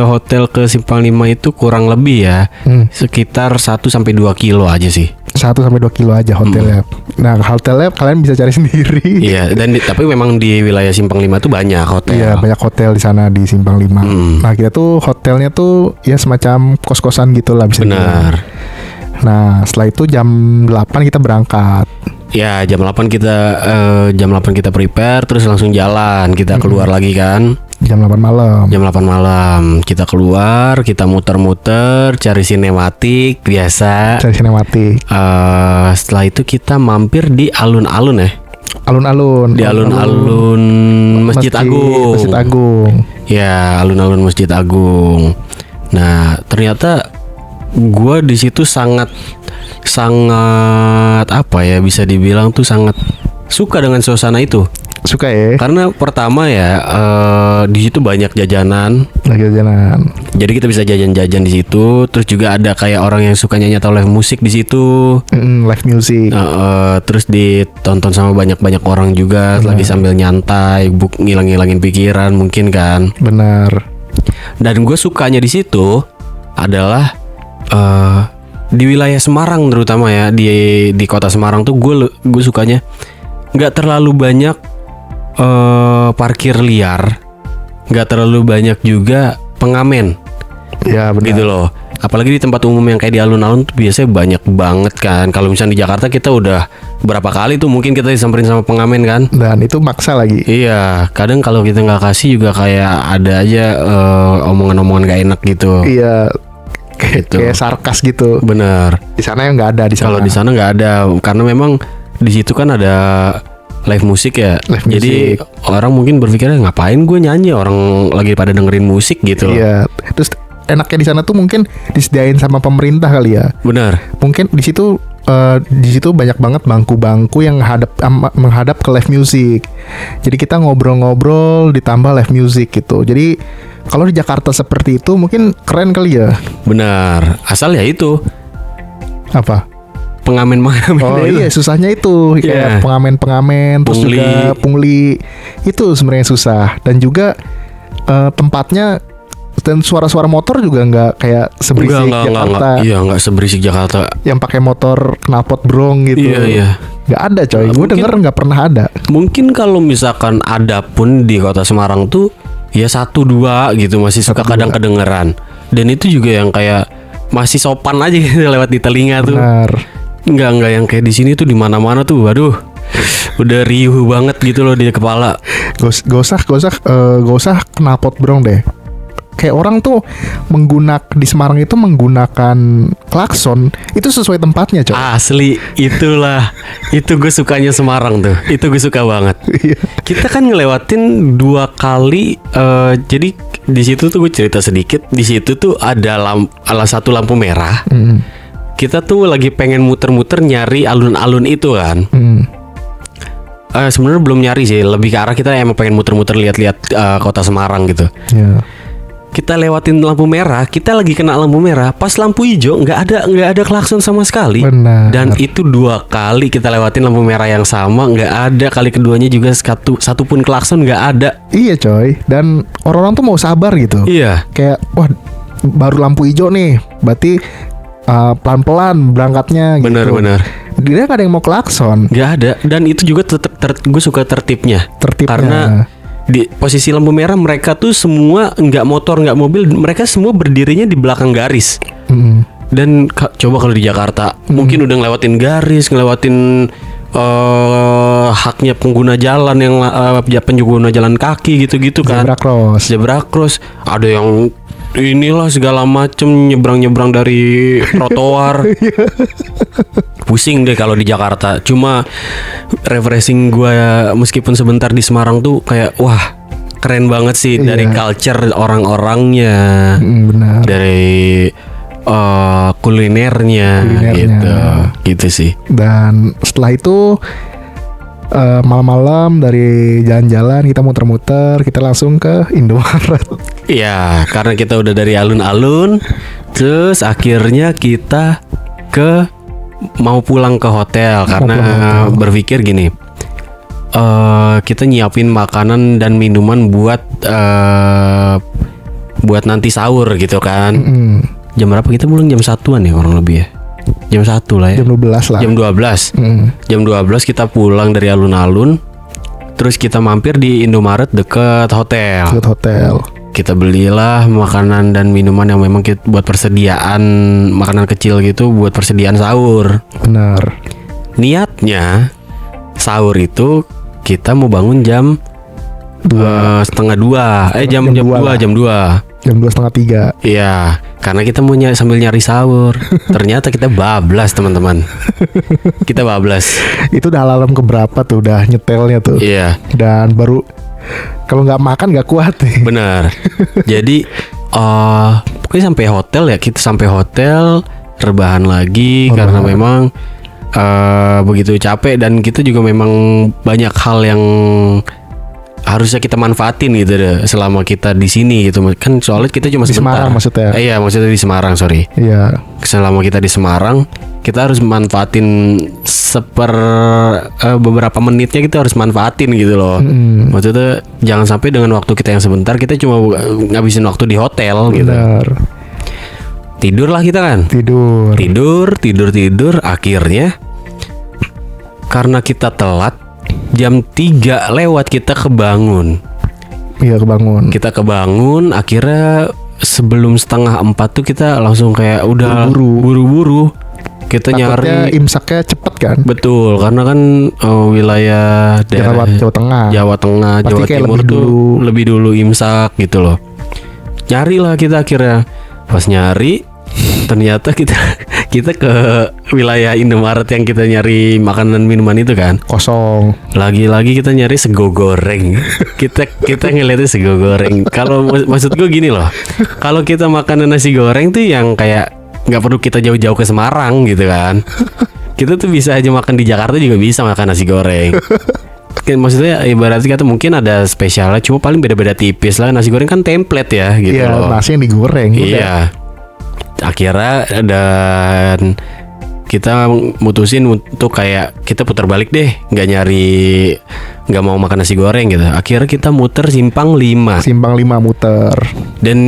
Speaker 3: hotel ke Simpang 5 itu kurang lebih ya sekitar 1-2 kilo aja sih. 1-2
Speaker 5: kilo aja hotelnya. Nah, hotelnya kalian bisa cari sendiri.
Speaker 3: Iya, tapi memang di wilayah Simpang 5 tuh banyak hotel.
Speaker 5: Iya, banyak hotel di sana di Simpang 5. Nah, kita tuh hotelnya tuh ya semacam kos-kosan gitu lah bisa dibilang. Nah, setelah itu jam 8 kita berangkat.
Speaker 3: Ya, jam 8 kita prepare, terus langsung jalan. Kita keluar lagi kan.
Speaker 5: Jam 8 malam.
Speaker 3: Jam 8 malam kita keluar, kita muter-muter, cari sinematik biasa. Setelah itu kita mampir di alun-alun ya.
Speaker 5: Alun-alun.
Speaker 3: Di alun-alun Masjid Agung.
Speaker 5: Masjid Agung.
Speaker 3: Ya, alun-alun Masjid Agung. Nah, ternyata gua di situ sangat apa ya, bisa dibilang tuh sangat suka dengan suasana itu.
Speaker 5: Suka ya?
Speaker 3: Karena pertama ya di situ banyak jajanan. Jadi kita bisa jajan-jajan di situ. Terus juga ada kayak orang yang suka nyanyi atau live musik di situ.
Speaker 5: Live music.
Speaker 3: Terus ditonton sama banyak orang juga. Lagi sambil nyantai, ngilang-ngilangin pikiran mungkin kan.
Speaker 5: Benar.
Speaker 3: Dan gue sukanya di situ adalah di wilayah Semarang terutama ya, di kota Semarang tuh gue sukanya nggak terlalu banyak parkir liar, nggak terlalu banyak juga pengamen.
Speaker 5: Ya benar.
Speaker 3: Gitu loh. Apalagi di tempat umum yang kayak di alun-alun tuh biasanya banyak banget kan. Kalau misalnya di Jakarta kita udah berapa kali tuh mungkin kita disamperin sama pengamen kan.
Speaker 5: Dan itu maksa lagi.
Speaker 3: Iya. Kadang kalau kita nggak kasih juga kayak ada aja omongan-omongan gak enak gitu.
Speaker 5: Iya.
Speaker 3: Gitu.
Speaker 5: Kayak sarkas gitu.
Speaker 3: Bener.
Speaker 5: Di sana yang nggak ada di sana.
Speaker 3: Kalau di sana nggak ada, karena memang di situ kan ada live musik ya. Jadi orang mungkin berpikirnya ngapain gue nyanyi, orang lagi pada dengerin musik gitu.
Speaker 5: Iya. Terus enaknya di sana tuh mungkin disediain sama pemerintah kali ya.
Speaker 3: Benar.
Speaker 5: Mungkin di situ banyak banget bangku-bangku yang menghadap ke live music. Jadi kita ngobrol-ngobrol ditambah live music gitu. Jadi kalau di Jakarta seperti itu mungkin keren kali ya.
Speaker 3: Benar. Asal ya itu
Speaker 5: apa?
Speaker 3: Pengamen-pengamen.
Speaker 5: Oh iya, susahnya itu kayak pengamen-pengamen, terus juga pungli. Itu sebenarnya susah. Dan juga tempatnya dan suara-suara motor juga nggak kayak seberisik Jakarta.
Speaker 3: Iya, nggak seberisik Jakarta.
Speaker 5: Yang pakai motor knalpot brong gitu.
Speaker 3: Iya.
Speaker 5: Nggak ada coy. Gue denger nggak pernah ada.
Speaker 3: Mungkin kalau misalkan ada pun di kota Semarang tuh ya 1-2 gitu masih suka kadang kedengeran. Dan itu juga yang kayak masih sopan aja gitu lewat di telinga tuh.
Speaker 5: Benar.
Speaker 3: Enggak yang kayak di sini tuh di mana-mana tuh. Waduh. Udah riuh banget gitu loh di kepala.
Speaker 5: Gak usah knalpot brong deh. Kayak orang tuh di Semarang itu menggunakan klakson itu sesuai tempatnya coy.
Speaker 3: Asli, itulah. Itu gue sukanya Semarang tuh. Itu gue suka banget. Kita kan ngelewatin 2 kali. Jadi di situ tuh gue cerita sedikit. Di situ tuh ada satu lampu merah. Kita tuh lagi pengen muter-muter nyari alun-alun itu kan. sebenarnya belum nyari sih, lebih ke arah kita emang pengen muter-muter lihat-lihat kota Semarang gitu.
Speaker 5: Ya.
Speaker 3: Kita lewatin lampu merah, kita lagi kena lampu merah, pas lampu hijau nggak ada klakson sama sekali.
Speaker 5: Benar.
Speaker 3: Dan itu 2 kali kita lewatin lampu merah yang sama, nggak ada. Kali keduanya juga satu pun klakson nggak ada.
Speaker 5: Iya coy. Dan orang-orang tuh mau sabar gitu.
Speaker 3: Iya.
Speaker 5: Kayak wah baru lampu hijau nih, berarti pelan-pelan berangkatnya.
Speaker 3: Benar-benar.
Speaker 5: Dia nggak ada yang mau klakson.
Speaker 3: Nggak ada. Dan itu juga gue suka tertibnya. Karena di posisi lampu merah mereka tuh semua nggak motor nggak mobil, mereka semua berdirinya di belakang garis. Dan coba kalau di Jakarta mungkin udah ngelewatin garis, ngelewatin haknya pengguna jalan yang pengguna jalan kaki gitu-gitu kan. Zebra cross. Ada yang inilah segala macem nyebrang dari trotoar. Pusing deh kalau di Jakarta. Cuma refreshing gue meskipun sebentar di Semarang tuh kayak wah keren banget sih. Dari culture orang-orangnya,
Speaker 5: benar.
Speaker 3: dari kulinernya gitu sih. Dan
Speaker 5: setelah itu malam-malam dari jalan-jalan kita muter-muter, kita langsung ke Indomaret.
Speaker 3: Iya, karena kita udah dari alun-alun, terus akhirnya kita mau pulang ke hotel karena berpikir gini, kita nyiapin makanan dan minuman buat nanti sahur gitu kan. Jam berapa kita pulang? Jam 1-an ya kurang lebih ya. Jam 1 lah ya.
Speaker 5: Jam 12 lah.
Speaker 3: Jam 12. Jam 12 kita pulang dari alun-alun. Terus kita mampir di Indomaret dekat hotel. Kita belilah makanan dan minuman yang memang buat persediaan makanan kecil gitu, buat persediaan sahur.
Speaker 5: Benar.
Speaker 3: Niatnya sahur itu kita mau bangun jam 2:30. Jam 2. Jam
Speaker 5: 2:30.
Speaker 3: Iya, karena kita mau sambil nyari sahur. Ternyata kita bablas teman-teman. Kita bablas.
Speaker 5: Itu udah alarm keberapa tuh, udah nyetelnya tuh.
Speaker 3: Iya.
Speaker 5: Dan baru kalau nggak makan nggak kuat nih.
Speaker 3: Benar. Jadi pokoknya sampai hotel ya, kita sampai hotel rebahan lagi karena memang begitu capek dan kita juga memang banyak hal yang harusnya kita manfaatin gitu deh selama kita di sini gitu kan, soalnya kita cuma sebentar.
Speaker 5: Di Semarang maksudnya.
Speaker 3: Iya, maksudnya di Semarang, sorry.
Speaker 5: Iya.
Speaker 3: Selama kita di Semarang kita harus manfaatin beberapa menitnya kita harus manfaatin gitu loh. Maksudnya jangan sampai dengan waktu kita yang sebentar kita cuma ngabisin waktu di hotel gitu.
Speaker 5: Benar.
Speaker 3: Tidurlah kita kan. Tidur. Akhirnya karena kita telat, jam 3 lewat kita kebangun.
Speaker 5: Iya, kebangun.
Speaker 3: Kita kebangun, akhirnya sebelum 3:30 tuh kita langsung kayak udah buru-buru. Kita
Speaker 5: takutnya
Speaker 3: nyari
Speaker 5: imsaknya cepet kan.
Speaker 3: Betul, karena kan wilayah daerah
Speaker 5: Jawa Tengah,
Speaker 3: Jawa Timur tuh lebih dulu imsak gitu loh. Nyarilah kita akhirnya. Pas nyari ternyata kita ke wilayah Indomaret yang kita nyari makanan minuman itu kan
Speaker 5: kosong.
Speaker 3: Lagi-lagi kita nyari sego goreng. kita ngeliatnya sego goreng. Kalau maksud gue gini loh, kalau kita makan nasi goreng tuh yang kayak nggak perlu kita jauh-jauh ke Semarang gitu kan. Kita tuh bisa aja makan di Jakarta juga bisa makan nasi goreng. Maksudnya ibaratnya kata mungkin ada spesialnya, cuma paling beda-beda tipis lah. Nasi goreng kan template ya gitu loh.
Speaker 5: Nasi yang digoreng.
Speaker 3: Iya. Akhirnya dan kita mutusin untuk kayak kita putar balik deh, nggak mau makan nasi goreng gitu. Akhirnya kita muter simpang 5
Speaker 5: muter.
Speaker 3: Dan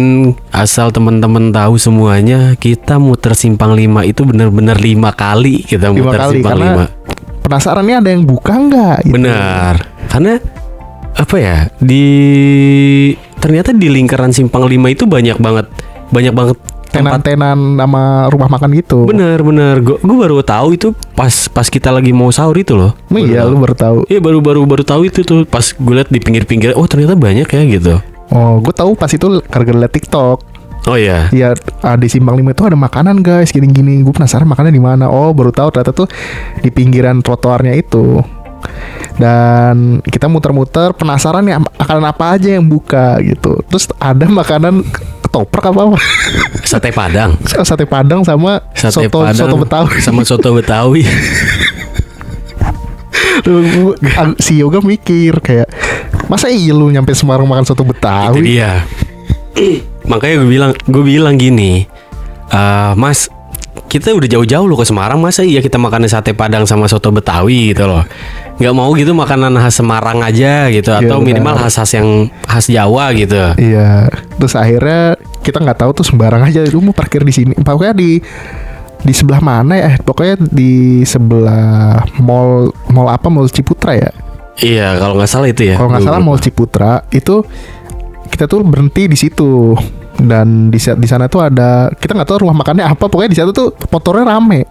Speaker 3: asal teman-teman tahu semuanya, kita muter simpang 5 itu benar-benar 5 kali kita muter simpang 5.
Speaker 5: Penasaran nih ada yang buka nggak? Gitu.
Speaker 3: Benar, karena apa ya, ternyata di lingkaran simpang 5 itu banyak banget
Speaker 5: tenan-tenan sama rumah makan gitu.
Speaker 3: Bener. Gue baru tahu itu pas kita lagi mau sahur itu loh.
Speaker 5: Iya, lu baru tahu.
Speaker 3: Iya, baru tahu itu tuh pas gue liat di pinggir-pinggir. Oh, ternyata banyak ya gitu.
Speaker 5: Oh, gue tahu pas itu gara-gara liat TikTok.
Speaker 3: Oh iya.
Speaker 5: Iya, di simpang 5 itu ada makanan guys, gini-gini. Gue penasaran makannya di mana. Oh, baru tahu ternyata tuh di pinggiran trotoarnya itu. Dan kita muter-muter penasaran ya makanan apa aja yang buka gitu. Terus ada makanan ketoprak apa?
Speaker 3: Sate Padang.
Speaker 5: Sate Padang sama soto Betawi.
Speaker 3: Sama soto Betawi.
Speaker 5: Si Yoga mikir kayak, masa iya lu nyampe Semarang makan soto
Speaker 3: Itu
Speaker 5: Betawi?
Speaker 3: dia. Makanya gue bilang gini, Mas, kita udah jauh-jauh loh ke Semarang, masa iya kita makan sate Padang sama soto Betawi gitu loh. Nggak mau gitu makanan khas Semarang aja gitu, atau minimal khas-khas yang khas Jawa gitu.
Speaker 5: Iya. Terus akhirnya kita nggak tahu tuh sembarang aja, lu mau parkir di sini. Pokoknya di sebelah mana ya? Pokoknya di sebelah mall apa? Mall Ciputra ya?
Speaker 3: Iya, kalau nggak salah itu ya.
Speaker 5: Kalau nggak salah Mall Ciputra itu kita tuh berhenti di situ. Dan di sana tuh ada, kita nggak tahu rumah makannya apa, pokoknya di situ tuh motornya rame.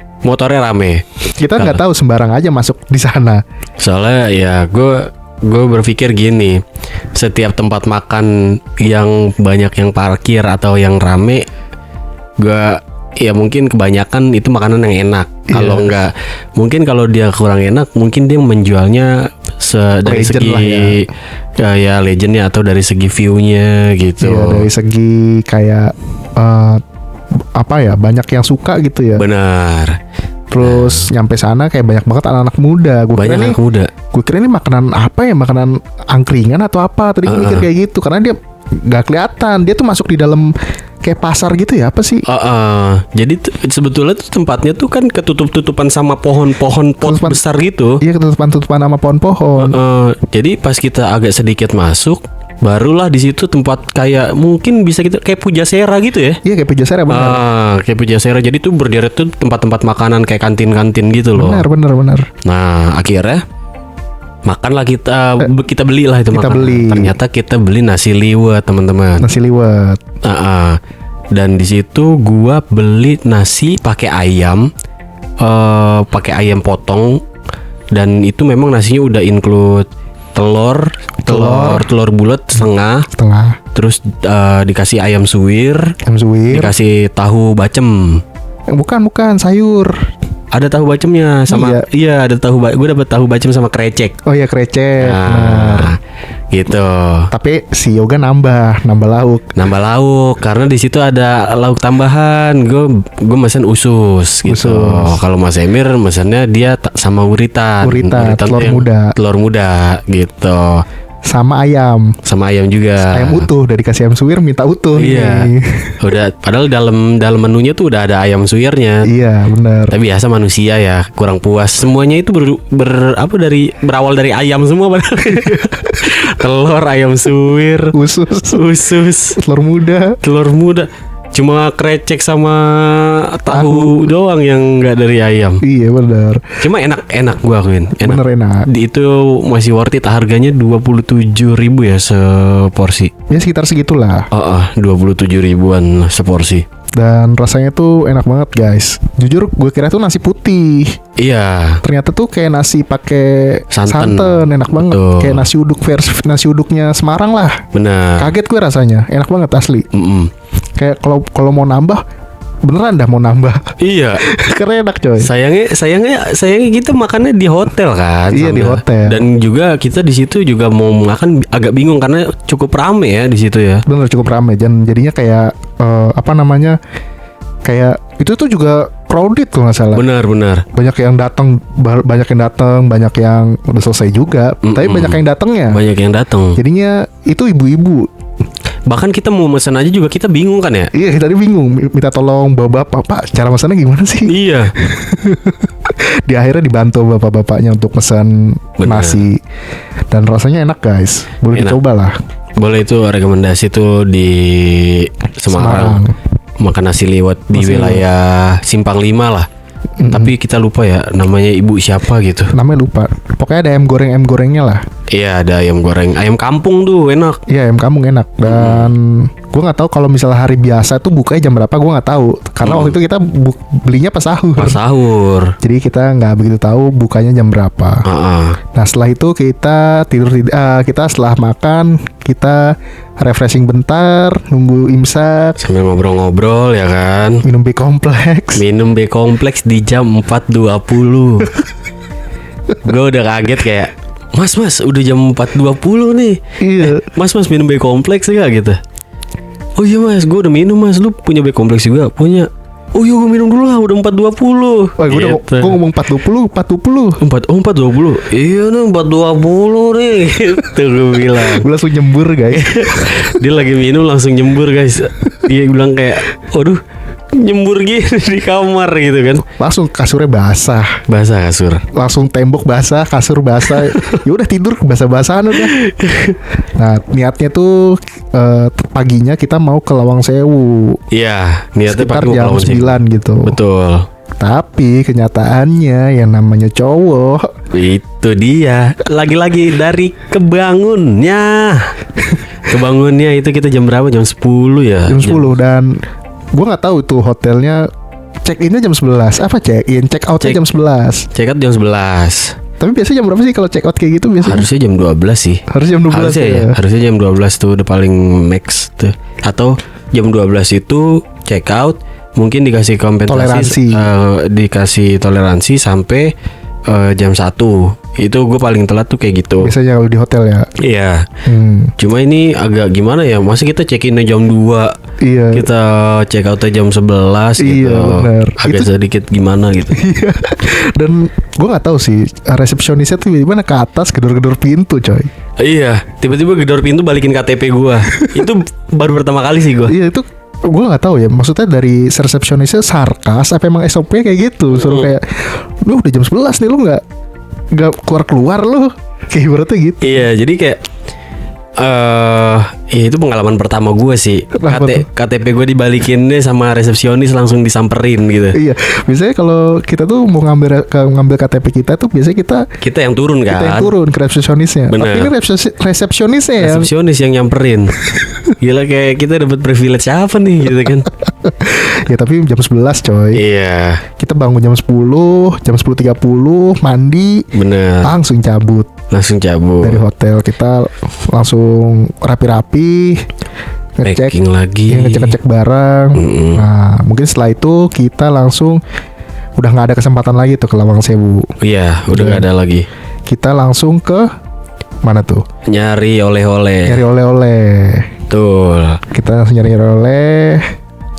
Speaker 5: Kita nggak tahu sembarang aja masuk di sana.
Speaker 3: Soalnya ya gue berpikir gini, setiap tempat makan yang banyak yang parkir atau yang rame, gue ya mungkin kebanyakan itu makanan yang enak. Kalau nggak, mungkin kalau dia kurang enak, mungkin dia menjualnya dari
Speaker 5: Legend
Speaker 3: segi
Speaker 5: lah
Speaker 3: ya legendnya atau dari segi view-nya gitu.
Speaker 5: Iya, dari segi kayak apa ya, banyak yang suka gitu ya.
Speaker 3: Benar.
Speaker 5: Terus nyampe sana kayak banyak banget anak-anak muda.
Speaker 3: Banyak anak muda.
Speaker 5: Gue kira ini makanan apa ya, makanan angkringan atau apa. Tadi gue mikir kayak gitu, karena dia nggak kelihatan. Dia tuh masuk di dalam kayak pasar gitu ya, apa sih?
Speaker 3: Jadi sebetulnya tuh tempatnya tuh kan ketutup-tutupan sama pohon-pohon pot besar gitu.
Speaker 5: Iya, ketutupan sama pohon-pohon.
Speaker 3: Jadi pas kita agak sedikit masuk, barulah di situ tempat kayak mungkin bisa kita kayak Pujasera gitu ya.
Speaker 5: Iya, kayak Pujasera, benar.
Speaker 3: Kayak Pujasera. Jadi tuh berderet tuh tempat-tempat makanan kayak kantin-kantin gitu loh.
Speaker 5: Benar.
Speaker 3: Nah, akhirnya makanlah kita belilah itu
Speaker 5: Kita
Speaker 3: makanan.
Speaker 5: beli.
Speaker 3: Ternyata kita beli nasi liwet, teman-teman.
Speaker 5: Nasi liwet.
Speaker 3: Dan di situ gua beli nasi pakai ayam, potong, dan itu memang nasinya udah include telur bulat setengah, terus dikasih ayam suwir, dikasih tahu bacem.
Speaker 5: Bukan sayur.
Speaker 3: Ada tahu bacemnya sama iya ada tahu. Gue dapat tahu bacem sama krecek.
Speaker 5: Oh iya, krecek. Nah,
Speaker 3: gitu.
Speaker 5: tapi si Yoga nambah lauk
Speaker 3: Karena di situ ada lauk tambahan. Gue mesen usus gitu. Kalau Mas Emir mesennya dia sama uritan telur muda gitu.
Speaker 5: sama ayam
Speaker 3: juga.
Speaker 5: Ayam utuh, dari kasih ayam suwir minta utuh.
Speaker 3: Iya. Udah, padahal dalam menunya tuh udah ada ayam suwirnya.
Speaker 5: Iya, benar.
Speaker 3: Tapi biasa manusia ya kurang puas. Semuanya itu berawal dari ayam semua padahal. Telur, ayam suwir, usus,
Speaker 5: telur muda.
Speaker 3: Cuma krecek sama tahu doang yang nggak dari ayam.
Speaker 5: Iya, benar.
Speaker 3: Cuma enak gua akuin.
Speaker 5: Enak.
Speaker 3: Itu masih worth it. Harganya 27.000 ya seporsi.
Speaker 5: Ya sekitar segitulah.
Speaker 3: 27 ribuan seporsi.
Speaker 5: Dan rasanya tuh enak banget, guys. Jujur gue kira tuh nasi putih.
Speaker 3: Iya.
Speaker 5: Ternyata tuh kayak nasi pakai santan, enak banget.
Speaker 3: Betul.
Speaker 5: Kayak nasi uduk versi nasi uduknya Semarang lah.
Speaker 3: Benar.
Speaker 5: Kaget gue rasanya, enak banget asli. Kayak kalau mau nambah, beneran dah mau nambah.
Speaker 3: Iya.
Speaker 5: Karena enak, coy.
Speaker 3: Sayangnya kita makannya di hotel kan.
Speaker 5: Iya, di hotel.
Speaker 3: Dan juga kita di situ juga mau makan agak bingung karena cukup rame ya di situ ya.
Speaker 5: Bener, cukup rame. Dan jadinya kayak kayak itu tuh juga crowded kalau nggak salah.
Speaker 3: Benar.
Speaker 5: Banyak yang datang, banyak yang udah selesai juga. Tapi banyak yang datangnya.
Speaker 3: Banyak yang datang.
Speaker 5: Jadinya itu ibu-ibu.
Speaker 3: Bahkan kita mau pesan aja juga kita bingung kan ya.
Speaker 5: Iya, kita bingung, minta tolong bapak, Pak, cara pesannya gimana sih?
Speaker 3: Iya.
Speaker 5: Di akhirnya dibantu bapak-bapaknya untuk pesan nasi. Dan rasanya enak, guys. Boleh dicoba lah.
Speaker 3: Boleh, itu rekomendasi tuh di Semarang. Makan nasi liwet di wilayah Simpang 5 lah. Tapi kita lupa ya namanya ibu siapa gitu.
Speaker 5: Namanya lupa. Pokoknya ada ayam gorengnya lah.
Speaker 3: Iya, ada ayam goreng. Ayam kampung tuh enak.
Speaker 5: Iya, ayam kampung enak. Dan gue nggak tahu kalau misalnya hari biasa tuh bukanya jam berapa, gue nggak tahu. Karena waktu itu kita belinya pas sahur. Jadi kita nggak begitu tahu bukanya jam berapa. Nah, setelah itu kita kita setelah makan kita refreshing bentar, nunggu imsak,
Speaker 3: sambil ngobrol-ngobrol ya kan.
Speaker 5: Minum B kompleks
Speaker 3: di jam 4.20. Gue udah kaget kayak, Mas udah jam 4.20 nih.
Speaker 5: Iya.
Speaker 3: Mas minum B kompleks ya gitu. Oh iya Mas, gue udah minum Mas. Lu punya B kompleks juga? Punya. Oh iya gue minum dulu lah, udah 4.20.
Speaker 5: Wah, gue ngomong 4.20.
Speaker 3: 4.20. Iya nih 4.20 nih. Gitu gue bilang.
Speaker 5: Gue langsung nyembur guys.
Speaker 3: Dia lagi minum langsung nyembur guys. Dia bilang kayak, waduh, nyembur gini di kamar gitu kan.
Speaker 5: Langsung kasurnya basah
Speaker 3: kasur.
Speaker 5: Langsung tembok basah, kasur basah. Ya udah tidur basah-basahan udah. Nah niatnya tuh paginya kita mau ke Lawang Sewu.
Speaker 3: Iya, niatnya
Speaker 5: sekitar
Speaker 3: pagi
Speaker 5: jam
Speaker 3: mau
Speaker 5: 9 gitu.
Speaker 3: Betul.
Speaker 5: Tapi kenyataannya yang namanya cowok
Speaker 3: itu dia. Lagi-lagi dari kebangunnya itu kita jam berapa? Jam 10 ya.
Speaker 5: Jam 10 dan gue nggak tahu tuh hotelnya check innya jam 11. Apa check in? Check outnya jam 11.
Speaker 3: Check out jam 11.
Speaker 5: Tapi biasanya jam berapa sih kalau check out kayak gitu biasanya?
Speaker 3: Harusnya jam 12 sih.
Speaker 5: Harus jam 12 ya.
Speaker 3: Harusnya jam 12 tuh udah paling max tuh. Atau jam 12 itu check out, mungkin dikasih kompensasi, dikasih toleransi sampai jam 1. Itu gue paling telat tuh kayak gitu.
Speaker 5: Biasanya kalau di hotel ya.
Speaker 3: Iya. Cuma ini agak gimana ya? Masa kita check in jam 2,
Speaker 5: iya.
Speaker 3: Kita check out jam 11 gitu.
Speaker 5: Iya benar.
Speaker 3: Agak sedikit gimana gitu.
Speaker 5: Iya. Dan gue nggak tahu sih resepsionisnya tuh gimana ke atas gedor-gedor pintu coy.
Speaker 3: Iya. Tiba-tiba gedor pintu balikin KTP gue. Itu baru pertama kali sih gue.
Speaker 5: Iya itu gue nggak tahu ya. Maksudnya dari resepsionisnya sarkas apa emang SOP kayak gitu. Suruh kayak lu udah jam 11 nih lu nggak keluar lu, kayak ibaratnya gitu.
Speaker 3: Iya, jadi kayak ya itu pengalaman pertama gue sih. KTP gue dibalikinnya sama resepsionis langsung disamperin gitu.
Speaker 5: Iya, biasanya kalau kita tuh mau ngambil KTP kita tuh biasanya kita
Speaker 3: yang turun kan.
Speaker 5: Kita yang turun ke resepsionisnya.
Speaker 3: Bener.
Speaker 5: Tapi ini resepsionisnya ya.
Speaker 3: Resepsionis yang nyamperin. Gila, kayak kita dapat privilege apa nih gitu kan.
Speaker 5: Ya tapi jam 11 coy.
Speaker 3: Iya.
Speaker 5: Kita bangun jam 10, jam 10.30 mandi.
Speaker 3: Bener.
Speaker 5: Langsung cabut dari hotel. Kita langsung rapi-rapi, ngecek
Speaker 3: lagi,
Speaker 5: ngecek barang. Nah mungkin setelah itu kita langsung udah nggak ada kesempatan lagi tuh ke Lawang Sewu.
Speaker 3: Iya, udah nggak ada lagi.
Speaker 5: Kita langsung ke mana tuh?
Speaker 3: Nyari oleh-oleh.
Speaker 5: Betul. Kita langsung nyari oleh-oleh.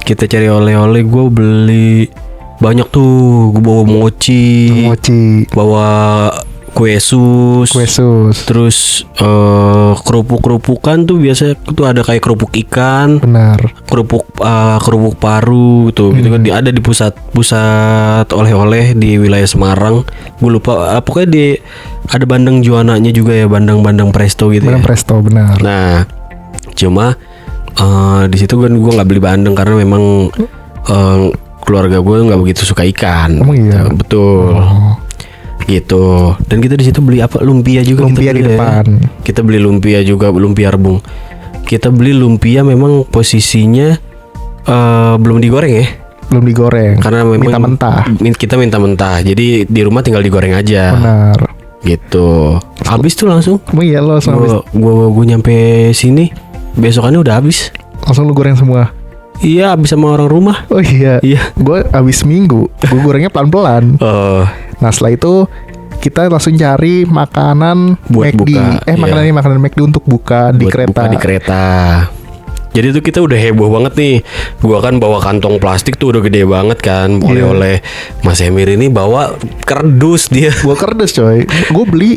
Speaker 3: Kita cari oleh-oleh, gue beli banyak tuh. Gue bawa mochi, bawa kue sus. Terus kerupuk-kerupukan tuh biasanya tuh ada kayak kerupuk ikan.
Speaker 5: Benar.
Speaker 3: Kerupuk paru tuh. Gitu kan ada di pusat oleh-oleh di wilayah Semarang. Gue lupa. Pokoknya ada bandeng juananya juga ya, bandeng presto gitu.
Speaker 5: Bandeng presto, benar.
Speaker 3: Nah, cuma di situ gue nggak beli bandeng karena memang keluarga gue nggak begitu suka ikan.
Speaker 5: Emang iya?
Speaker 3: Betul. Gitu. Dan kita di situ beli apa? Lumpia juga.
Speaker 5: Lumpia di depan.
Speaker 3: Kita beli lumpia juga, lumpia rebung. Kita beli lumpia memang posisinya belum digoreng ya.
Speaker 5: Belum digoreng.
Speaker 3: Karena memang
Speaker 5: minta mentah.
Speaker 3: Kita minta mentah. Jadi di rumah tinggal digoreng aja.
Speaker 5: Benar.
Speaker 3: Gitu. Habis tuh langsung.
Speaker 5: Emang iya lo langsung habis.
Speaker 3: Gue nyampe sini, besokannya udah habis.
Speaker 5: Langsung lu goreng semua.
Speaker 3: Iya, habis sama orang rumah.
Speaker 5: Oh iya. Gue habis minggu. Gue gorengnya pelan-pelan. Nah setelah itu kita langsung cari makanan
Speaker 3: buat
Speaker 5: McD.
Speaker 3: Buka.
Speaker 5: Makanan McD untuk buka di kereta.
Speaker 3: Buka di kereta. Jadi tuh kita udah heboh banget nih. Gua kan bawa kantong plastik tuh udah gede banget kan. Oleh-oleh. Mas Emir ini bawa kardus dia.
Speaker 5: Bawa kardus coy. Gue beli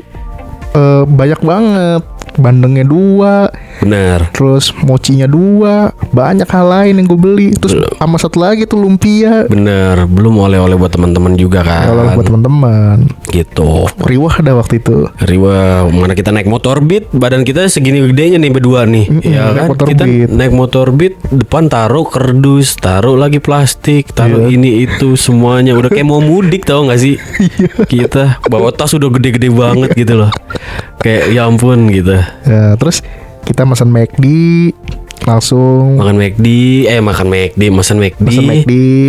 Speaker 5: banyak banget. Bandengnya 2.
Speaker 3: Bener.
Speaker 5: Terus mochinya 2. Banyak hal lain yang gue beli. Terus sama satu lagi tuh lumpia.
Speaker 3: Bener. Belum oleh-oleh buat teman-teman juga kan.
Speaker 5: Oleh-oleh buat teman-teman.
Speaker 3: Gitu.
Speaker 5: Riwah dah waktu itu.
Speaker 3: Riwah. Mana kita naik motor Beat, badan kita segini gedenya nih berdua nih. Ya kan. Kita naik motor Beat, depan taruh kardus, taruh lagi plastik, taruh ini itu semuanya. Udah kayak mau mudik, tau gak sih? Kita bawa tas udah gede-gede banget gitu loh. Kayak ya ampun gitu.
Speaker 5: Ya, terus kita pesan McD, langsung
Speaker 3: makan McD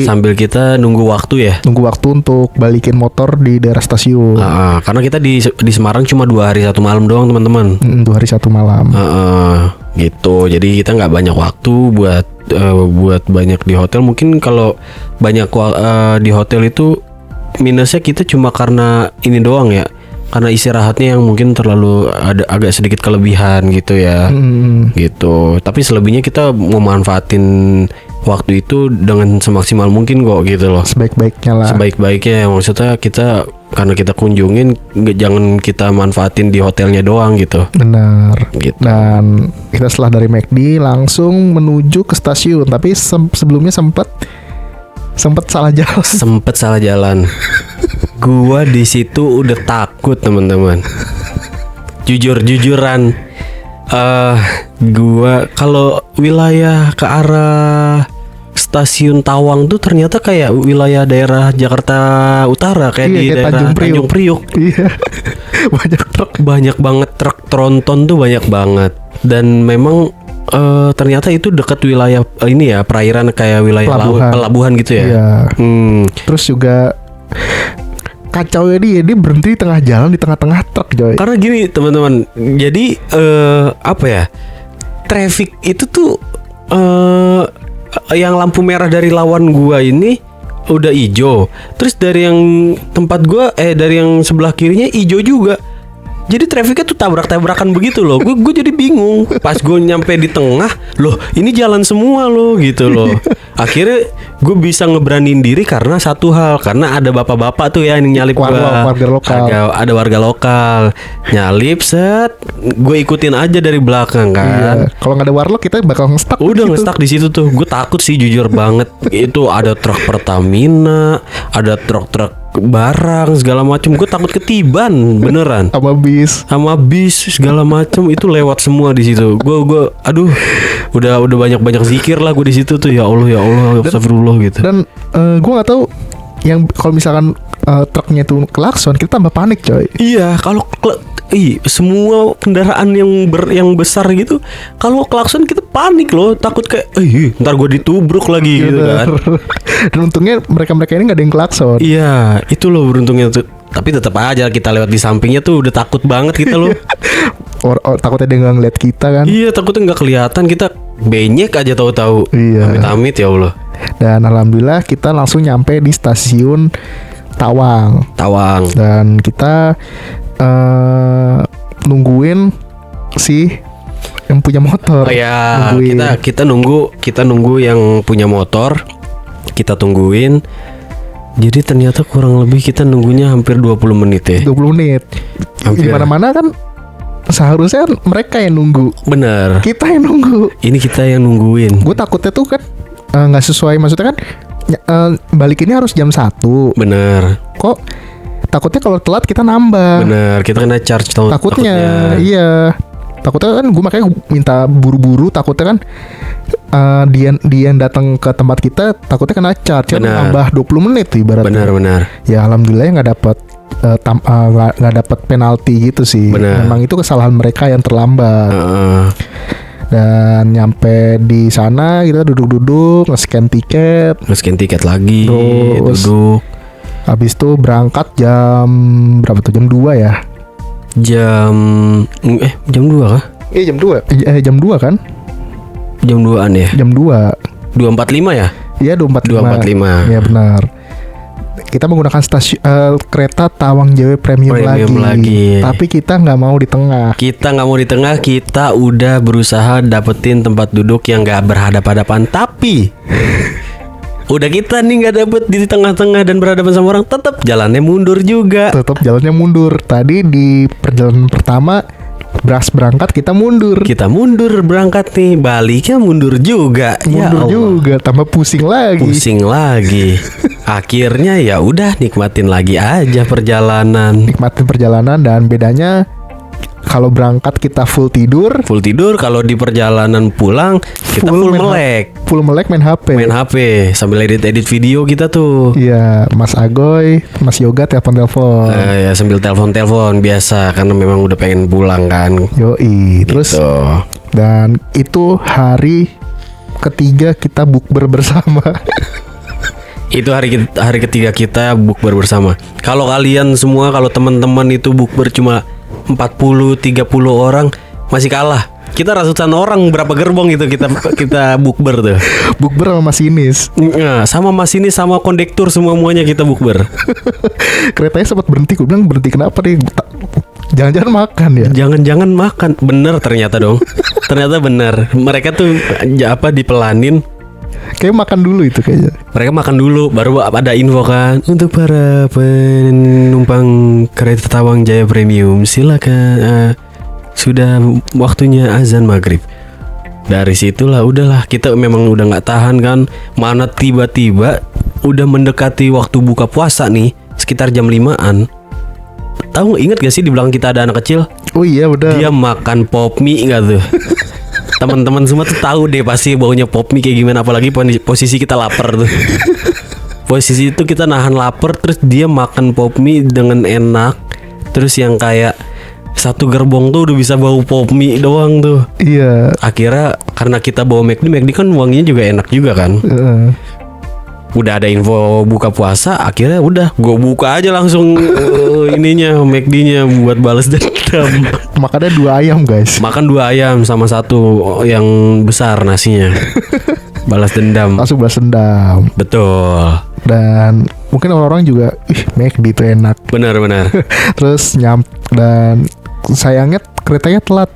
Speaker 3: sambil kita nunggu waktu ya.
Speaker 5: Nunggu waktu untuk balikin motor di daerah stasiun.
Speaker 3: Karena kita di Semarang cuma 2 hari 1 malam doang teman-teman.
Speaker 5: 2 hari 1 malam.
Speaker 3: Gitu. Jadi kita nggak banyak waktu buat banyak di hotel. Mungkin kalau banyak di hotel itu minusnya kita cuma karena ini doang ya. karena istirahatnya yang mungkin terlalu ada agak sedikit kelebihan gitu ya. Gitu. Tapi selebihnya kita memanfaatin waktu itu dengan semaksimal mungkin kok gitu loh.
Speaker 5: Sebaik-baiknya lah.
Speaker 3: Sebaik-baiknya, maksudnya kita karena kita kunjungin jangan kita manfaatin di hotelnya doang gitu.
Speaker 5: Benar.
Speaker 3: Gitu.
Speaker 5: Dan kita setelah dari McD langsung menuju ke stasiun, tapi sebelumnya sempat salah jalan.
Speaker 3: Sempet salah jalan. Gua di situ udah takut teman-teman. Jujuran. Gua kalau wilayah ke arah stasiun Tawang tuh ternyata kayak wilayah daerah Jakarta Utara kayak di
Speaker 5: kayak
Speaker 3: daerah Tanjung Priuk.
Speaker 5: Iya. Banyak truk.
Speaker 3: Banyak banget truk tronton tuh banyak banget. Dan memang ternyata itu dekat wilayah ini ya, perairan kayak wilayah pelabuhan gitu ya.
Speaker 5: Iya. Terus juga kacau ya, dia berhenti di tengah jalan, di tengah-tengah truk coy.
Speaker 3: Karena gini teman-teman, jadi apa ya, traffic itu tuh yang lampu merah dari lawan gua ini udah hijau, terus dari yang tempat gua dari yang sebelah kirinya hijau juga. Jadi trafficnya tuh tabrak-tabrakan begitu loh. Gue jadi bingung. Pas gue nyampe di tengah, loh ini jalan semua loh gitu loh. Akhirnya gue bisa ngeberanin diri karena satu hal, karena ada bapak-bapak tuh ya yang nyalip
Speaker 5: warga lokal.
Speaker 3: Ada warga lokal nyalip, set. Gue ikutin aja dari belakang kan.
Speaker 5: Iya. Kalau nggak ada warlock kita bakal nge-stuck.
Speaker 3: Udah nge-stuck di situ tuh. Gue takut sih jujur banget. Itu ada truk Pertamina, ada truk-truk barang segala macam. Gue takut ketiban beneran. Sama bis segala macam itu lewat semua di situ. Gue aduh udah banyak zikir lah gue di situ tuh, ya Allah astagfirullah gitu. Dan
Speaker 5: gue nggak tahu yang kalau misalkan truknya itu klakson kita tambah panik coy.
Speaker 3: Iya, kalau semua kendaraan yang besar gitu, kalau klakson kita panik loh, takut kayak ntar gue ditubruk lagi gitu kan.
Speaker 5: Dan untungnya mereka ini nggak ada yang klakson.
Speaker 3: Iya, itu loh beruntungnya tuh. Tapi tetap aja kita lewat di sampingnya tuh udah takut banget kita loh.
Speaker 5: Takutnya dia nggak ngeliat kita kan.
Speaker 3: Iya, takutnya nggak kelihatan, kita benyek aja tahu-tahu.
Speaker 5: Iya.
Speaker 3: Amit-amit ya Allah.
Speaker 5: Dan alhamdulillah kita langsung nyampe di stasiun Tawang. Dan kita nungguin si yang punya motor.
Speaker 3: Oh ya, kita nunggu yang punya motor. Kita tungguin. Jadi ternyata kurang lebih kita nunggunya hampir 20 menit ya.
Speaker 5: 20 menit. Di mana-mana kan seharusnya mereka yang nunggu.
Speaker 3: Bener.
Speaker 5: Kita yang nunggu.
Speaker 3: Ini kita yang nungguin.
Speaker 5: Gue takutnya tuh kan nggak sesuai, maksudnya kan balik ini harus jam 1.
Speaker 3: Bener.
Speaker 5: Kok takutnya kalau telat kita nambah.
Speaker 3: Bener, kita kena charge
Speaker 5: takutnya. Iya. Takutnya kan gue makanya minta buru-buru, takutnya kan dia yang datang ke tempat kita takutnya kena charge, kan nambah 20 menit ibaratnya.
Speaker 3: Benar.
Speaker 5: Ya alhamdulillah nggak dapat nggak dapat penalti gitu sih.
Speaker 3: Bener.
Speaker 5: Memang itu kesalahan mereka yang terlambat. Dan nyampe di sana kita duduk-duduk nge-scan tiket
Speaker 3: lagi,
Speaker 5: terus
Speaker 3: duduk.
Speaker 5: Habis itu berangkat jam berapa tuh? Jam 2 ya?
Speaker 3: Jam 2 kah?
Speaker 5: Jam 2. Jam 2 kan?
Speaker 3: Jam 2-an ya?
Speaker 5: Jam 2.
Speaker 3: 2.45 ya?
Speaker 5: Iya 2.45. Iya benar. Kita menggunakan kereta Tawang JW Premium lagi. Tapi kita nggak mau di tengah.
Speaker 3: Kita udah berusaha dapetin tempat duduk yang nggak berhadapan-hadapan, tapi udah kita nih nggak dapet di tengah-tengah dan berhadapan sama orang, tetap jalannya mundur juga.
Speaker 5: Tadi di perjalanan pertama berangkat kita mundur
Speaker 3: berangkat nih, baliknya mundur juga.
Speaker 5: Tambah pusing lagi. Akhirnya ya udah nikmatin lagi aja perjalanan. Dan bedanya kalau berangkat kita full tidur,
Speaker 3: kalau di perjalanan pulang kita full melek
Speaker 5: main HP
Speaker 3: sambil edit video kita tuh.
Speaker 5: Iya, Mas Agoy, Mas Yoga telepon
Speaker 3: ya sambil telepon biasa karena memang udah pengen pulang kan.
Speaker 5: Yoi. Terus
Speaker 3: gitu.
Speaker 5: Dan itu hari ketiga kita bukber bersama.
Speaker 3: Itu hari ketiga kita bukber bersama. Kalau kalian semua, kalau teman-teman itu bukber cuma 40-30 orang masih kalah. Kita ratusan orang, berapa gerbong itu kita bukber tuh.
Speaker 5: Bukber sama masinis.
Speaker 3: Nah, sama masinis sama kondektur semuanya kita bukber.
Speaker 5: Keretanya sempat berhenti, gue bilang berhenti kenapa nih? Jangan-jangan makan ya?
Speaker 3: Jangan-jangan makan. Bener ternyata dong. Ternyata bener. Mereka tuh dipelanin.
Speaker 5: Kayak makan dulu itu kayaknya.
Speaker 3: Mereka makan dulu, baru ada info kan. Untuk para penumpang kereta Tawang Jaya Premium, silakan sudah waktunya azan maghrib. Dari situlah udahlah, kita memang udah nggak tahan kan. Mana tiba-tiba udah mendekati waktu buka puasa nih, sekitar jam 5-an. Tahu inget gak sih di belakang kita ada anak kecil?
Speaker 5: Oh iya udah.
Speaker 3: Dia makan pop mie nggak tuh? Teman-teman semua tuh tahu deh pasti baunya pop mie kayak gimana, apalagi posisi kita lapar tuh. Posisi itu kita nahan lapar, terus dia makan pop mie dengan enak. Terus yang kayak satu gerbong tuh udah bisa bau pop mie doang tuh.
Speaker 5: Iya.
Speaker 3: Akhirnya karena kita bawa McD kan wanginya juga enak juga kan. Udah ada info buka puasa, akhirnya udah gue buka aja langsung ininya McD-nya buat balas dendam.
Speaker 5: Makannya 2 ayam guys.
Speaker 3: Makan 2 ayam sama 1 yang besar nasinya. Balas dendam.
Speaker 5: Langsung balas dendam.
Speaker 3: Betul.
Speaker 5: Dan mungkin orang-orang juga McD itu enak.
Speaker 3: Benar.
Speaker 5: Terus dan sayangnya keretanya telat.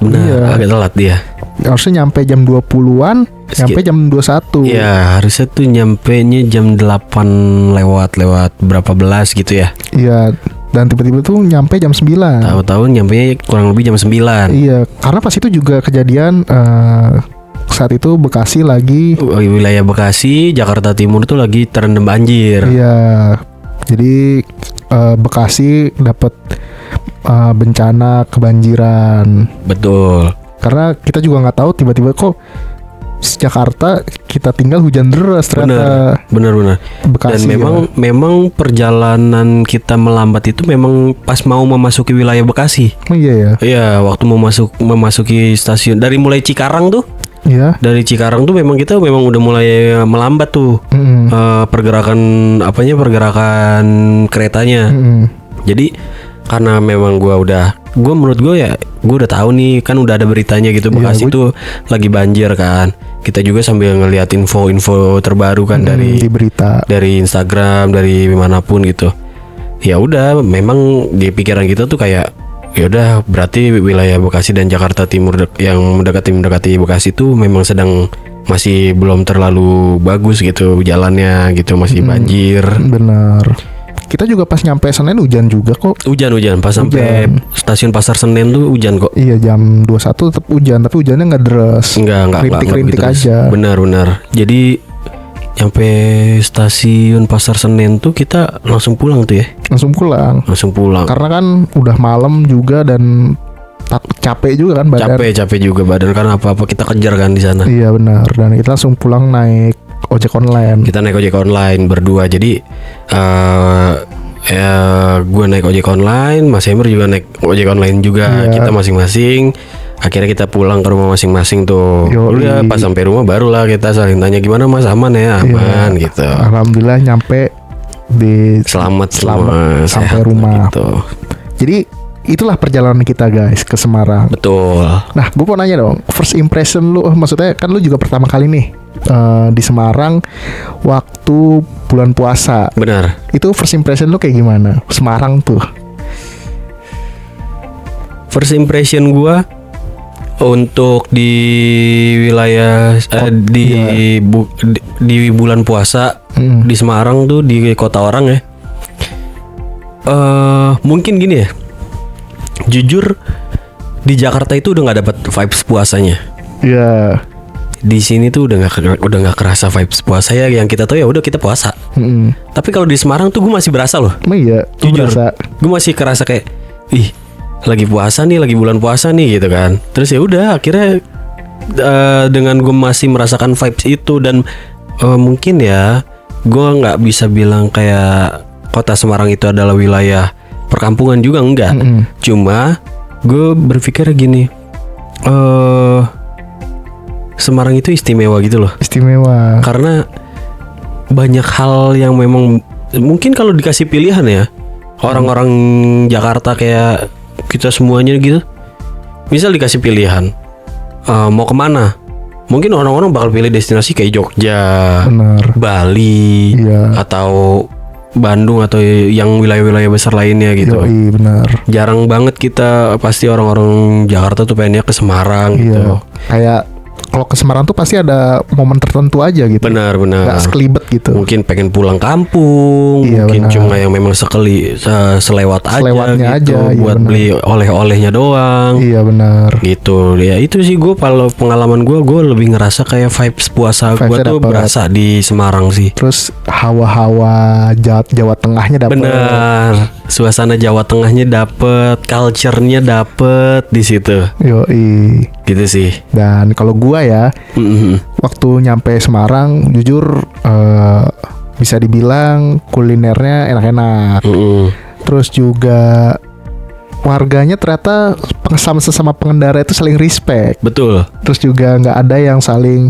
Speaker 3: Benar. Iya. Agak telat dia.
Speaker 5: Harusnya nyampe jam 20-an, nyampe jam 21.
Speaker 3: Iya, harusnya tuh nyampenya jam 8 lewat berapa belas gitu ya.
Speaker 5: Iya, dan tiba-tiba tuh nyampe jam 9.
Speaker 3: Tahu-tahu nyampenya kurang lebih jam 9.
Speaker 5: Iya, karena pas itu juga kejadian saat itu Bekasi lagi,
Speaker 3: wilayah Bekasi, Jakarta Timur tuh lagi terendam banjir.
Speaker 5: Iya. Jadi Bekasi dapat bencana kebanjiran.
Speaker 3: Betul.
Speaker 5: Karena kita juga nggak tahu tiba-tiba kok Jakarta kita tinggal hujan deras ternyata.
Speaker 3: Benar.
Speaker 5: Bekasi.
Speaker 3: Dan memang perjalanan kita melambat itu memang pas mau memasuki wilayah Bekasi.
Speaker 5: Oh iya ya.
Speaker 3: Iya, waktu memasuki stasiun dari mulai Cikarang tuh.
Speaker 5: Iya.
Speaker 3: Dari Cikarang tuh memang kita udah mulai melambat tuh. Pergerakan keretanya. Jadi karena memang menurut gue udah tahu nih kan, udah ada beritanya gitu Bekasi tuh lagi banjir kan. Kita juga sambil ngeliat info terbaru kan dari
Speaker 5: berita,
Speaker 3: dari Instagram, dari manapun gitu. Ya udah, memang di pikiran kita tuh kayak ya udah berarti wilayah Bekasi dan Jakarta Timur yang mendekati Bekasi tuh memang masih belum terlalu bagus gitu jalannya gitu, masih banjir.
Speaker 5: Benar. Kita juga pas nyampe Senen hujan juga kok.
Speaker 3: Hujan pas sampai stasiun Pasar Senen tuh hujan kok.
Speaker 5: Iya, jam 21 tetap hujan, tapi hujannya nggak deras.
Speaker 3: Enggak
Speaker 5: rintik aja.
Speaker 3: Benar. Jadi nyampe stasiun Pasar Senen tuh kita langsung pulang tuh ya. Langsung pulang. Karena
Speaker 5: kan udah malam juga dan capek juga kan badan.
Speaker 3: Capek juga badan karena apa-apa kita kejar kan di sana.
Speaker 5: Iya benar. Dan kita langsung pulang naik ojek online.
Speaker 3: Kita naik ojek online berdua. Jadi gue naik ojek online, Mas Emir juga naik ojek online juga. Kita masing-masing. Akhirnya kita pulang ke rumah masing-masing tuh. Udah pas sampai rumah barulah kita saling tanya gimana Mas, aman ya? Aman gitu.
Speaker 5: Alhamdulillah nyampe di
Speaker 3: selamat
Speaker 5: sampai rumah
Speaker 3: gitu.
Speaker 5: Jadi itulah perjalanan kita guys ke Semarang.
Speaker 3: Betul.
Speaker 5: Nah, gue mau nanya dong, first impression lu, maksudnya kan lu juga pertama kali nih di Semarang waktu bulan puasa.
Speaker 3: Benar.
Speaker 5: Itu first impression lu kayak gimana? Semarang tuh.
Speaker 3: First impression gue untuk di wilayah di bulan puasa di Semarang tuh, di kota orang ya. Mungkin gini ya. Jujur di Jakarta itu udah nggak dapat vibes puasanya.
Speaker 5: Iya.
Speaker 3: Di sini tuh udah nggak kerasa vibes puasa ya. Yang kita tahu ya udah kita puasa. Tapi kalau di Semarang tuh gue masih berasa loh.
Speaker 5: Iya.
Speaker 3: Jujur. Gue masih kerasa kayak, lagi puasa nih, lagi bulan puasa nih gitu kan. Terus ya udah akhirnya dengan gue masih merasakan vibes itu dan mungkin ya gue nggak bisa bilang kayak kota Semarang itu adalah wilayah perkampungan juga enggak. Cuma gue berpikir gini, Semarang itu istimewa gitu loh.
Speaker 5: Istimewa.
Speaker 3: Karena banyak hal yang memang mungkin kalau dikasih pilihan ya, orang-orang Jakarta kayak kita semuanya gitu, misal dikasih pilihan mau kemana, mungkin orang-orang bakal pilih destinasi kayak Jogja,
Speaker 5: Benar.
Speaker 3: Bali,
Speaker 5: Iya.
Speaker 3: atau Bandung atau yang wilayah-wilayah besar lainnya gitu.
Speaker 5: Yoi, benar.
Speaker 3: Jarang banget kita pasti orang-orang Jakarta tuh pengennya ke Semarang gitu.
Speaker 5: Iya. Kayak kalau ke Semarang tuh pasti ada momen tertentu aja gitu.
Speaker 3: Benar.
Speaker 5: Gak sekelibet gitu.
Speaker 3: Mungkin pengen pulang kampung,
Speaker 5: Iya,
Speaker 3: mungkin
Speaker 5: benar.
Speaker 3: cuma yang memang selewat aja
Speaker 5: Selewatnya
Speaker 3: gitu,
Speaker 5: aja, iya,
Speaker 3: buat
Speaker 5: benar.
Speaker 3: beli oleh-olehnya doang.
Speaker 5: Iya benar.
Speaker 3: Gitu ya, itu sih gue kalau pengalaman gue lebih ngerasa kayak vibes puasa gue
Speaker 5: Vibes-nya
Speaker 3: tuh
Speaker 5: dapet.
Speaker 3: berasa di Semarang sih.
Speaker 5: Terus hawa-hawa Jawa Tengahnya dapet.
Speaker 3: Benar, suasana Jawa Tengahnya dapet, culture-nya dapet di situ,
Speaker 5: Yoi.
Speaker 3: gitu sih.
Speaker 5: Dan kalau gua ya, waktu nyampe Semarang, jujur bisa dibilang kulinernya enak-enak. Terus juga warganya ternyata sesama pengendara itu saling respect.
Speaker 3: Betul.
Speaker 5: Terus juga nggak ada yang saling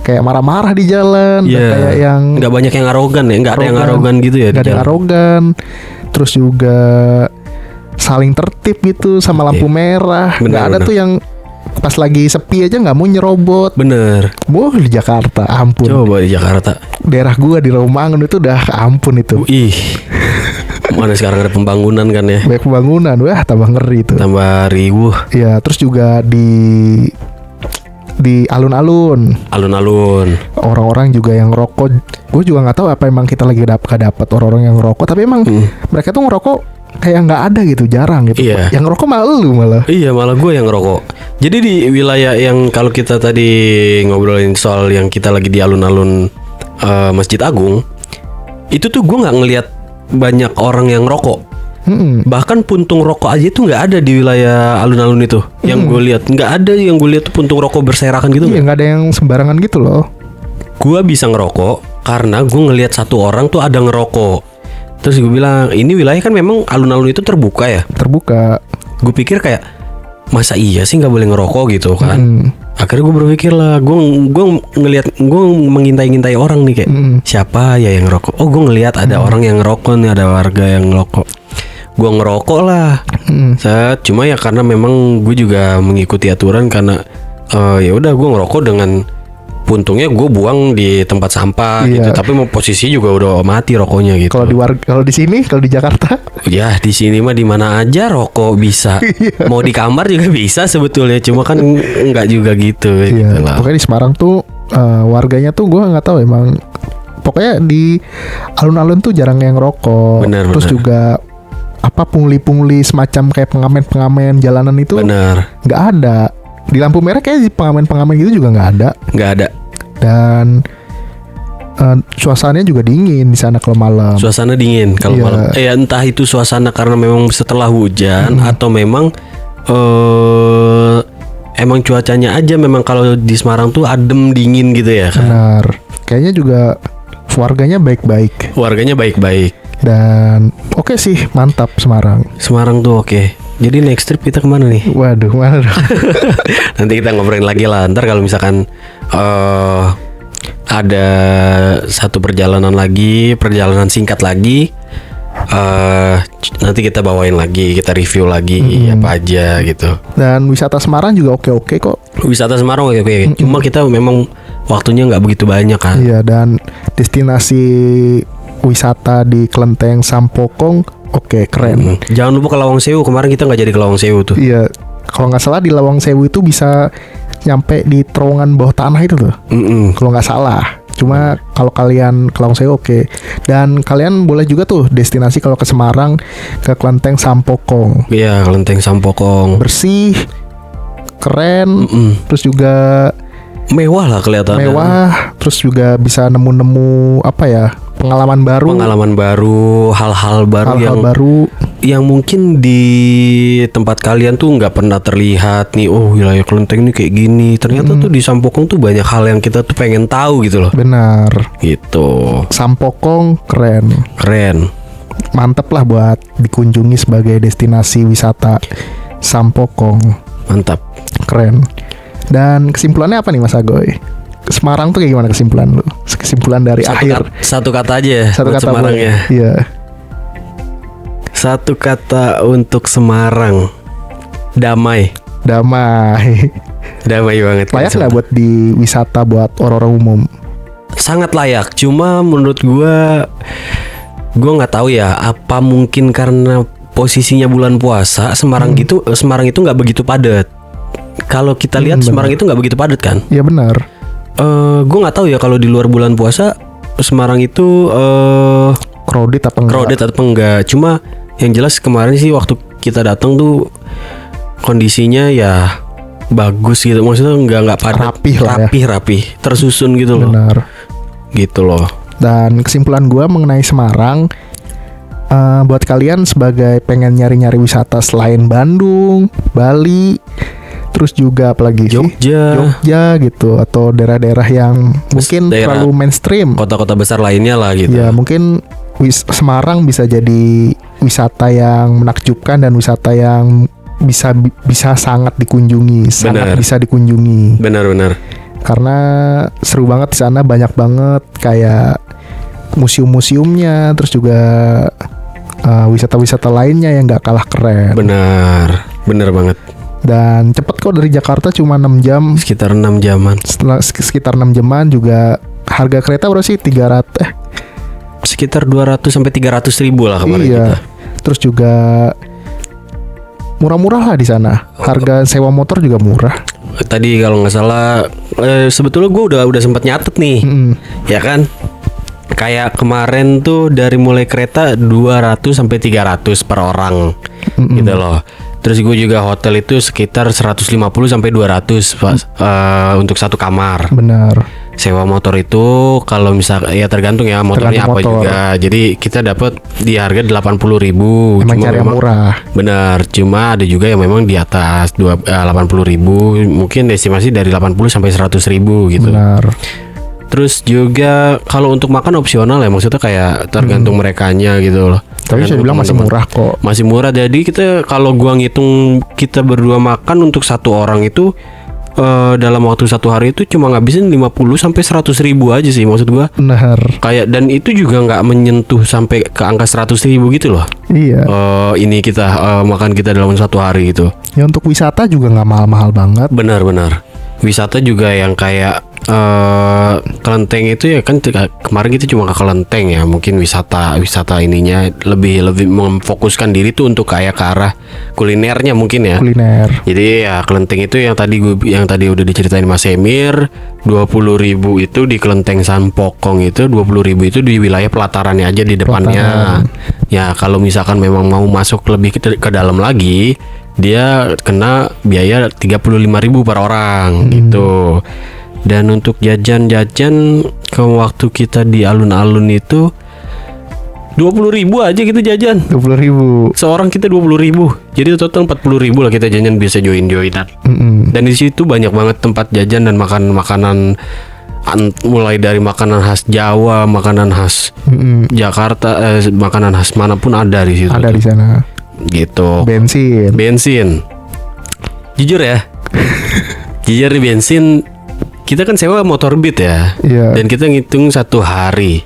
Speaker 5: kayak marah-marah di jalan, dan
Speaker 3: Iya.
Speaker 5: kayak yang
Speaker 3: Nggak banyak yang arogan ya, nggak ada yang arogan gitu ya.
Speaker 5: nggak ada
Speaker 3: di
Speaker 5: yang
Speaker 3: jalan.
Speaker 5: arogan. Terus juga saling tertib gitu sama lampu merah.
Speaker 3: Benar,
Speaker 5: Nggak ada
Speaker 3: benar.
Speaker 5: tuh yang pas lagi sepi aja nggak mau nyerobot.
Speaker 3: Bener.
Speaker 5: Wah, di Jakarta, ampun.
Speaker 3: Coba di Jakarta.
Speaker 5: Daerah gua di Rawamangun itu udah ampun itu.
Speaker 3: Ih, mana sekarang ada pembangunan kan ya,
Speaker 5: Banyak pembangunan, wah tambah ngeri itu.
Speaker 3: tambah riuh,
Speaker 5: Ya, terus juga di alun-alun
Speaker 3: alun-alun.
Speaker 5: orang-orang juga yang ngerokok. Gue juga nggak tahu apa emang kita lagi dapat orang-orang yang ngerokok, tapi emang mereka tuh ngerokok kayak nggak ada gitu, jarang gitu.
Speaker 3: Iya.
Speaker 5: Yang ngerokok malah lu malah.
Speaker 3: Iya, malah gue yang ngerokok. Jadi di wilayah yang kalau kita tadi ngobrolin soal yang kita lagi di alun-alun Masjid Agung, itu tuh gue nggak ngelihat banyak orang yang ngerokok. Bahkan puntung rokok aja tuh nggak ada di wilayah alun-alun itu. Yang gue lihat nggak ada, yang gue lihat tuh puntung rokok berserakan gitu.
Speaker 5: Iya, nggak ada yang sembarangan gitu loh.
Speaker 3: Gue bisa ngerokok karena gue ngelihat satu orang tuh ada ngerokok. Terus gue bilang, ini wilayah kan memang alun-alun itu terbuka ya.
Speaker 5: Terbuka.
Speaker 3: Gue pikir kayak, masa iya sih nggak boleh ngerokok gitu kan. Akhirnya gue berpikir lah, gue ngelihat, gue mengintai-ngintai orang nih kayak, siapa ya yang ngerokok? Oh, gue ngelihat ada orang yang ngerokok nih, ada warga yang ngerokok. Gue ngerokok lah. Cuma ya karena memang gue juga mengikuti aturan karena ya udah gue ngerokok dengan puntungnya gue buang di tempat sampah
Speaker 5: Iya.
Speaker 3: gitu. Tapi mau posisi juga udah mati rokoknya gitu.
Speaker 5: Kalau di sini, kalau di Jakarta,
Speaker 3: Ya di sini mah di mana aja rokok bisa. Mau di kamar juga bisa sebetulnya. Cuma kan nggak juga gitu. Gitu
Speaker 5: iya.
Speaker 3: lah.
Speaker 5: Pokoknya di Semarang tuh warganya tuh gue nggak tahu emang. Pokoknya di alun-alun tuh jarang yang ngerokok.
Speaker 3: Benar,
Speaker 5: Terus
Speaker 3: benar.
Speaker 5: juga apa pungli-pungli semacam kayak pengamen-pengamen jalanan itu
Speaker 3: Benar.
Speaker 5: nggak ada. Di lampu merah kayak di pengamen-pengamen gitu juga nggak ada.
Speaker 3: Nggak ada.
Speaker 5: Dan suasananya juga dingin di sana kalau malam.
Speaker 3: Suasana dingin kalau
Speaker 5: Iya.
Speaker 3: malam. Entah itu suasana karena memang setelah hujan atau memang emang cuacanya aja memang kalau di Semarang tuh adem dingin gitu ya kan.
Speaker 5: Benar. Kayaknya juga warganya baik-baik.
Speaker 3: Warganya baik-baik.
Speaker 5: Dan oke sih, mantap Semarang.
Speaker 3: Semarang tuh oke. Jadi next trip kita kemana nih?
Speaker 5: Waduh, mana dong?
Speaker 3: Nanti kita ngobrolin lagi lah. Ntar kalau misalkan ada satu perjalanan singkat lagi, nanti kita bawain lagi, kita review lagi apa aja gitu.
Speaker 5: Dan wisata Semarang juga oke-oke kok.
Speaker 3: Wisata Semarang oke. Cuma kita memang waktunya nggak begitu banyak kan.
Speaker 5: Iya, dan destinasi wisata di Kelenteng Sampokong oke, keren.
Speaker 3: Jangan lupa ke Lawang Sewu. Kemarin kita nggak jadi ke Lawang Sewu tuh.
Speaker 5: Iya, kalau nggak salah di Lawang Sewu itu bisa nyampe di terowongan bawah tanah itu tuh. Kalau nggak salah. Cuma kalau kalian ke Lawang Sewu oke. Dan kalian boleh juga tuh destinasi kalau ke Semarang ke Kelenteng Sampokong.
Speaker 3: Iya, Kelenteng Sampokong.
Speaker 5: Bersih, keren, terus juga
Speaker 3: Mewah lah kelihatannya.
Speaker 5: mewah, terus juga bisa nemu-nemu apa ya, pengalaman baru,
Speaker 3: hal-hal baru
Speaker 5: hal-hal
Speaker 3: yang
Speaker 5: baru.
Speaker 3: yang mungkin di tempat kalian tuh nggak pernah terlihat nih. Oh, wilayah Kelenteng ini kayak gini. Ternyata tuh di Sampokong tuh banyak hal yang kita tuh pengen tahu gitu loh.
Speaker 5: Benar.
Speaker 3: Gitu.
Speaker 5: Sampokong keren.
Speaker 3: Keren.
Speaker 5: Mantep lah buat dikunjungi sebagai destinasi wisata. Sampokong
Speaker 3: Mantap.
Speaker 5: keren. Dan kesimpulannya apa nih Mas Agoy? Semarang tuh kayak gimana kesimpulan lu? Kesimpulan dari akhir.
Speaker 3: Satu kata aja ya
Speaker 5: Satu
Speaker 3: buat
Speaker 5: kata
Speaker 3: Semarang
Speaker 5: boleh.
Speaker 3: ya.
Speaker 5: Iya.
Speaker 3: Satu kata untuk Semarang. Damai.
Speaker 5: Damai.
Speaker 3: Damai banget. kan
Speaker 5: Layak nggak
Speaker 3: Semarang.
Speaker 5: buat di wisata buat orang-orang umum?
Speaker 3: Sangat layak. Cuma menurut gua gue nggak tahu ya, apa mungkin karena posisinya bulan puasa Semarang itu nggak begitu padat. Kalau kita lihat Semarang itu nggak begitu padat kan?
Speaker 5: Iya benar.
Speaker 3: Gue nggak tahu ya kalau di luar bulan puasa Semarang itu
Speaker 5: Crowded apa enggak?
Speaker 3: Cuma yang jelas kemarin sih waktu kita datang tuh kondisinya ya bagus gitu. Maksudnya nggak padat, rapi, tersusun gitu loh.
Speaker 5: Benar.
Speaker 3: Gitu loh.
Speaker 5: Dan kesimpulan gue mengenai Semarang, buat kalian sebagai pengen nyari-nyari wisata selain Bandung, Bali, terus juga apalagi
Speaker 3: Jogja
Speaker 5: gitu, atau daerah-daerah yang mungkin terlalu mainstream,
Speaker 3: kota-kota besar lainnya lah gitu.
Speaker 5: Ya mungkin Semarang bisa jadi wisata yang menakjubkan dan wisata yang bisa sangat dikunjungi, sangat bisa dikunjungi.
Speaker 3: Benar.
Speaker 5: Karena seru banget di sana, banyak banget kayak museum-museumnya, terus juga wisata-wisata lainnya yang gak kalah keren.
Speaker 3: Benar banget.
Speaker 5: Dan cepet kok, dari Jakarta cuma 6 jam.
Speaker 3: Sekitar 6 jaman.
Speaker 5: Sekitar 6 jaman juga. Harga kereta berapa sih?
Speaker 3: Sekitar 200 sampai 300 ribu lah kemarin kita.
Speaker 5: Terus juga murah-murah lah di sana. Harga sewa motor juga murah.
Speaker 3: Tadi kalau nggak salah sebetulnya gue udah sempat nyatet nih. Ya kan? Kayak kemarin tuh dari mulai kereta 200 sampai 300 per orang. Gitu loh. Terus gue juga hotel itu sekitar 150 sampai 200 untuk satu kamar.
Speaker 5: Benar.
Speaker 3: Sewa motor itu kalau misal ya tergantung ya motornya apa juga. Jadi kita dapat di harga 80.000.
Speaker 5: Emang cari yang murah.
Speaker 3: Benar. Cuma ada juga yang memang di atas 80.000. Mungkin estimasi dari 80 sampai 100.000 gitu.
Speaker 5: Benar.
Speaker 3: Terus juga kalau untuk makan opsional ya, maksudnya kayak tergantung merekanya gitu loh.
Speaker 5: Tapi saya bilang masih murah kok.
Speaker 3: Masih murah. Jadi kita kalau gua ngitung kita berdua makan untuk satu orang itu dalam waktu satu hari itu cuma ngabisin 50 sampai 100 ribu aja sih, maksud gua.
Speaker 5: Benar.
Speaker 3: Kayak, dan itu juga nggak menyentuh sampai ke angka 100 ribu gitu loh.
Speaker 5: Iya.
Speaker 3: Ini kita makan kita dalam satu hari gitu.
Speaker 5: Ya untuk wisata juga nggak mahal-mahal banget.
Speaker 3: Benar. Wisata juga yang kayak Kelenteng itu ya kan, kemarin kita cuma ke Kelenteng ya, mungkin wisata ininya lebih memfokuskan diri tuh untuk kayak ke arah kulinernya mungkin ya.
Speaker 5: Kuliner.
Speaker 3: Jadi ya Kelenteng itu yang tadi udah diceritain Mas Emir, 20.000 itu di Kelenteng Sampokong itu, 20.000 itu di wilayah pelatarannya aja di depannya. Ya kalau misalkan memang mau masuk lebih ke dalam lagi, dia kena biaya 35.000 per orang gitu. Dan untuk jajan ke waktu kita di alun-alun itu 20.000 aja kita jajan.
Speaker 5: 20.000.
Speaker 3: Seorang kita 20.000. Jadi total 40.000 lah kita jajan, bisa join-joinan. Dan di situ banyak banget tempat jajan dan makanan mulai dari makanan khas Jawa, makanan khas Jakarta, makanan khas manapun ada di situ.
Speaker 5: Ada di sana.
Speaker 3: Gitu. Bensin. Jujur ya. Jujur di bensin, kita kan sewa motor Beat ya.
Speaker 5: Yeah.
Speaker 3: Dan kita ngitung satu hari.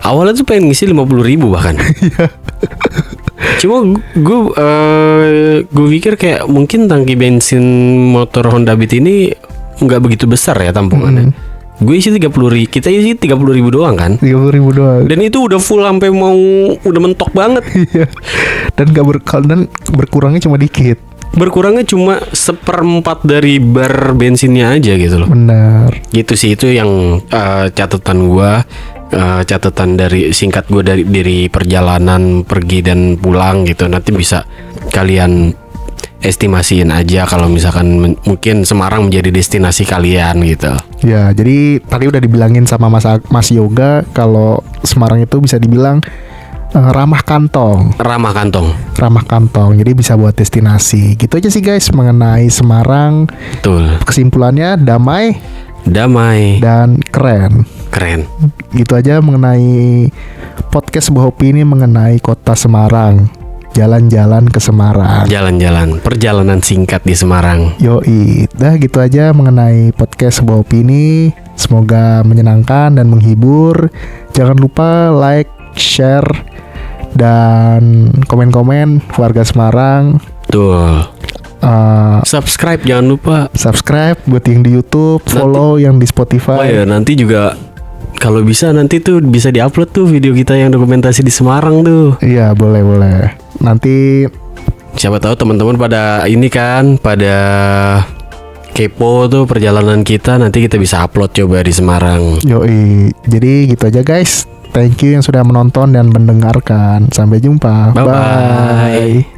Speaker 3: Awalnya tuh pengen ngisi 50.000 bahkan. Cuma gue pikir kayak mungkin tangki bensin motor Honda Beat ini nggak begitu besar ya tampungannya. Gue isi 30.000, kita isi 30.000 doang kan.
Speaker 5: 30.000 doang.
Speaker 3: Dan itu udah full sampai udah mentok banget.
Speaker 5: Dan berkurangnya cuma dikit.
Speaker 3: Berkurangnya cuma 1/4 dari bar bensinnya aja gitu loh.
Speaker 5: Benar.
Speaker 3: Gitu sih, itu yang catatan gua, catatan dari singkat gua dari perjalanan pergi dan pulang gitu. Nanti bisa kalian estimasiin aja kalau misalkan mungkin Semarang menjadi destinasi kalian gitu.
Speaker 5: Ya, jadi tadi udah dibilangin sama Mas Yoga kalau Semarang itu bisa dibilang ramah kantong. Jadi bisa buat destinasi. Gitu aja sih guys mengenai Semarang.
Speaker 3: Betul.
Speaker 5: Kesimpulannya damai dan keren. Gitu aja mengenai podcast Sebuah Opini mengenai kota Semarang. Jalan-jalan ke Semarang.
Speaker 3: Perjalanan singkat di Semarang.
Speaker 5: Yoi. Gitu aja mengenai podcast Sebuah Opini. Semoga menyenangkan dan menghibur. Jangan lupa like, share, dan komen-komen warga Semarang.
Speaker 3: Betul. Subscribe, jangan lupa.
Speaker 5: Subscribe buat yang di YouTube, follow yang di Spotify.
Speaker 3: Oh ya, nanti juga kalau bisa nanti tuh bisa diupload tuh video kita yang dokumentasi di Semarang tuh.
Speaker 5: Iya, boleh. Nanti
Speaker 3: siapa tahu teman-teman pada ini kan, pada kepo tuh perjalanan kita, nanti kita bisa upload coba di Semarang.
Speaker 5: Yoi. Jadi gitu aja guys. Thank you yang sudah menonton dan mendengarkan. Sampai jumpa.
Speaker 3: Bye-bye.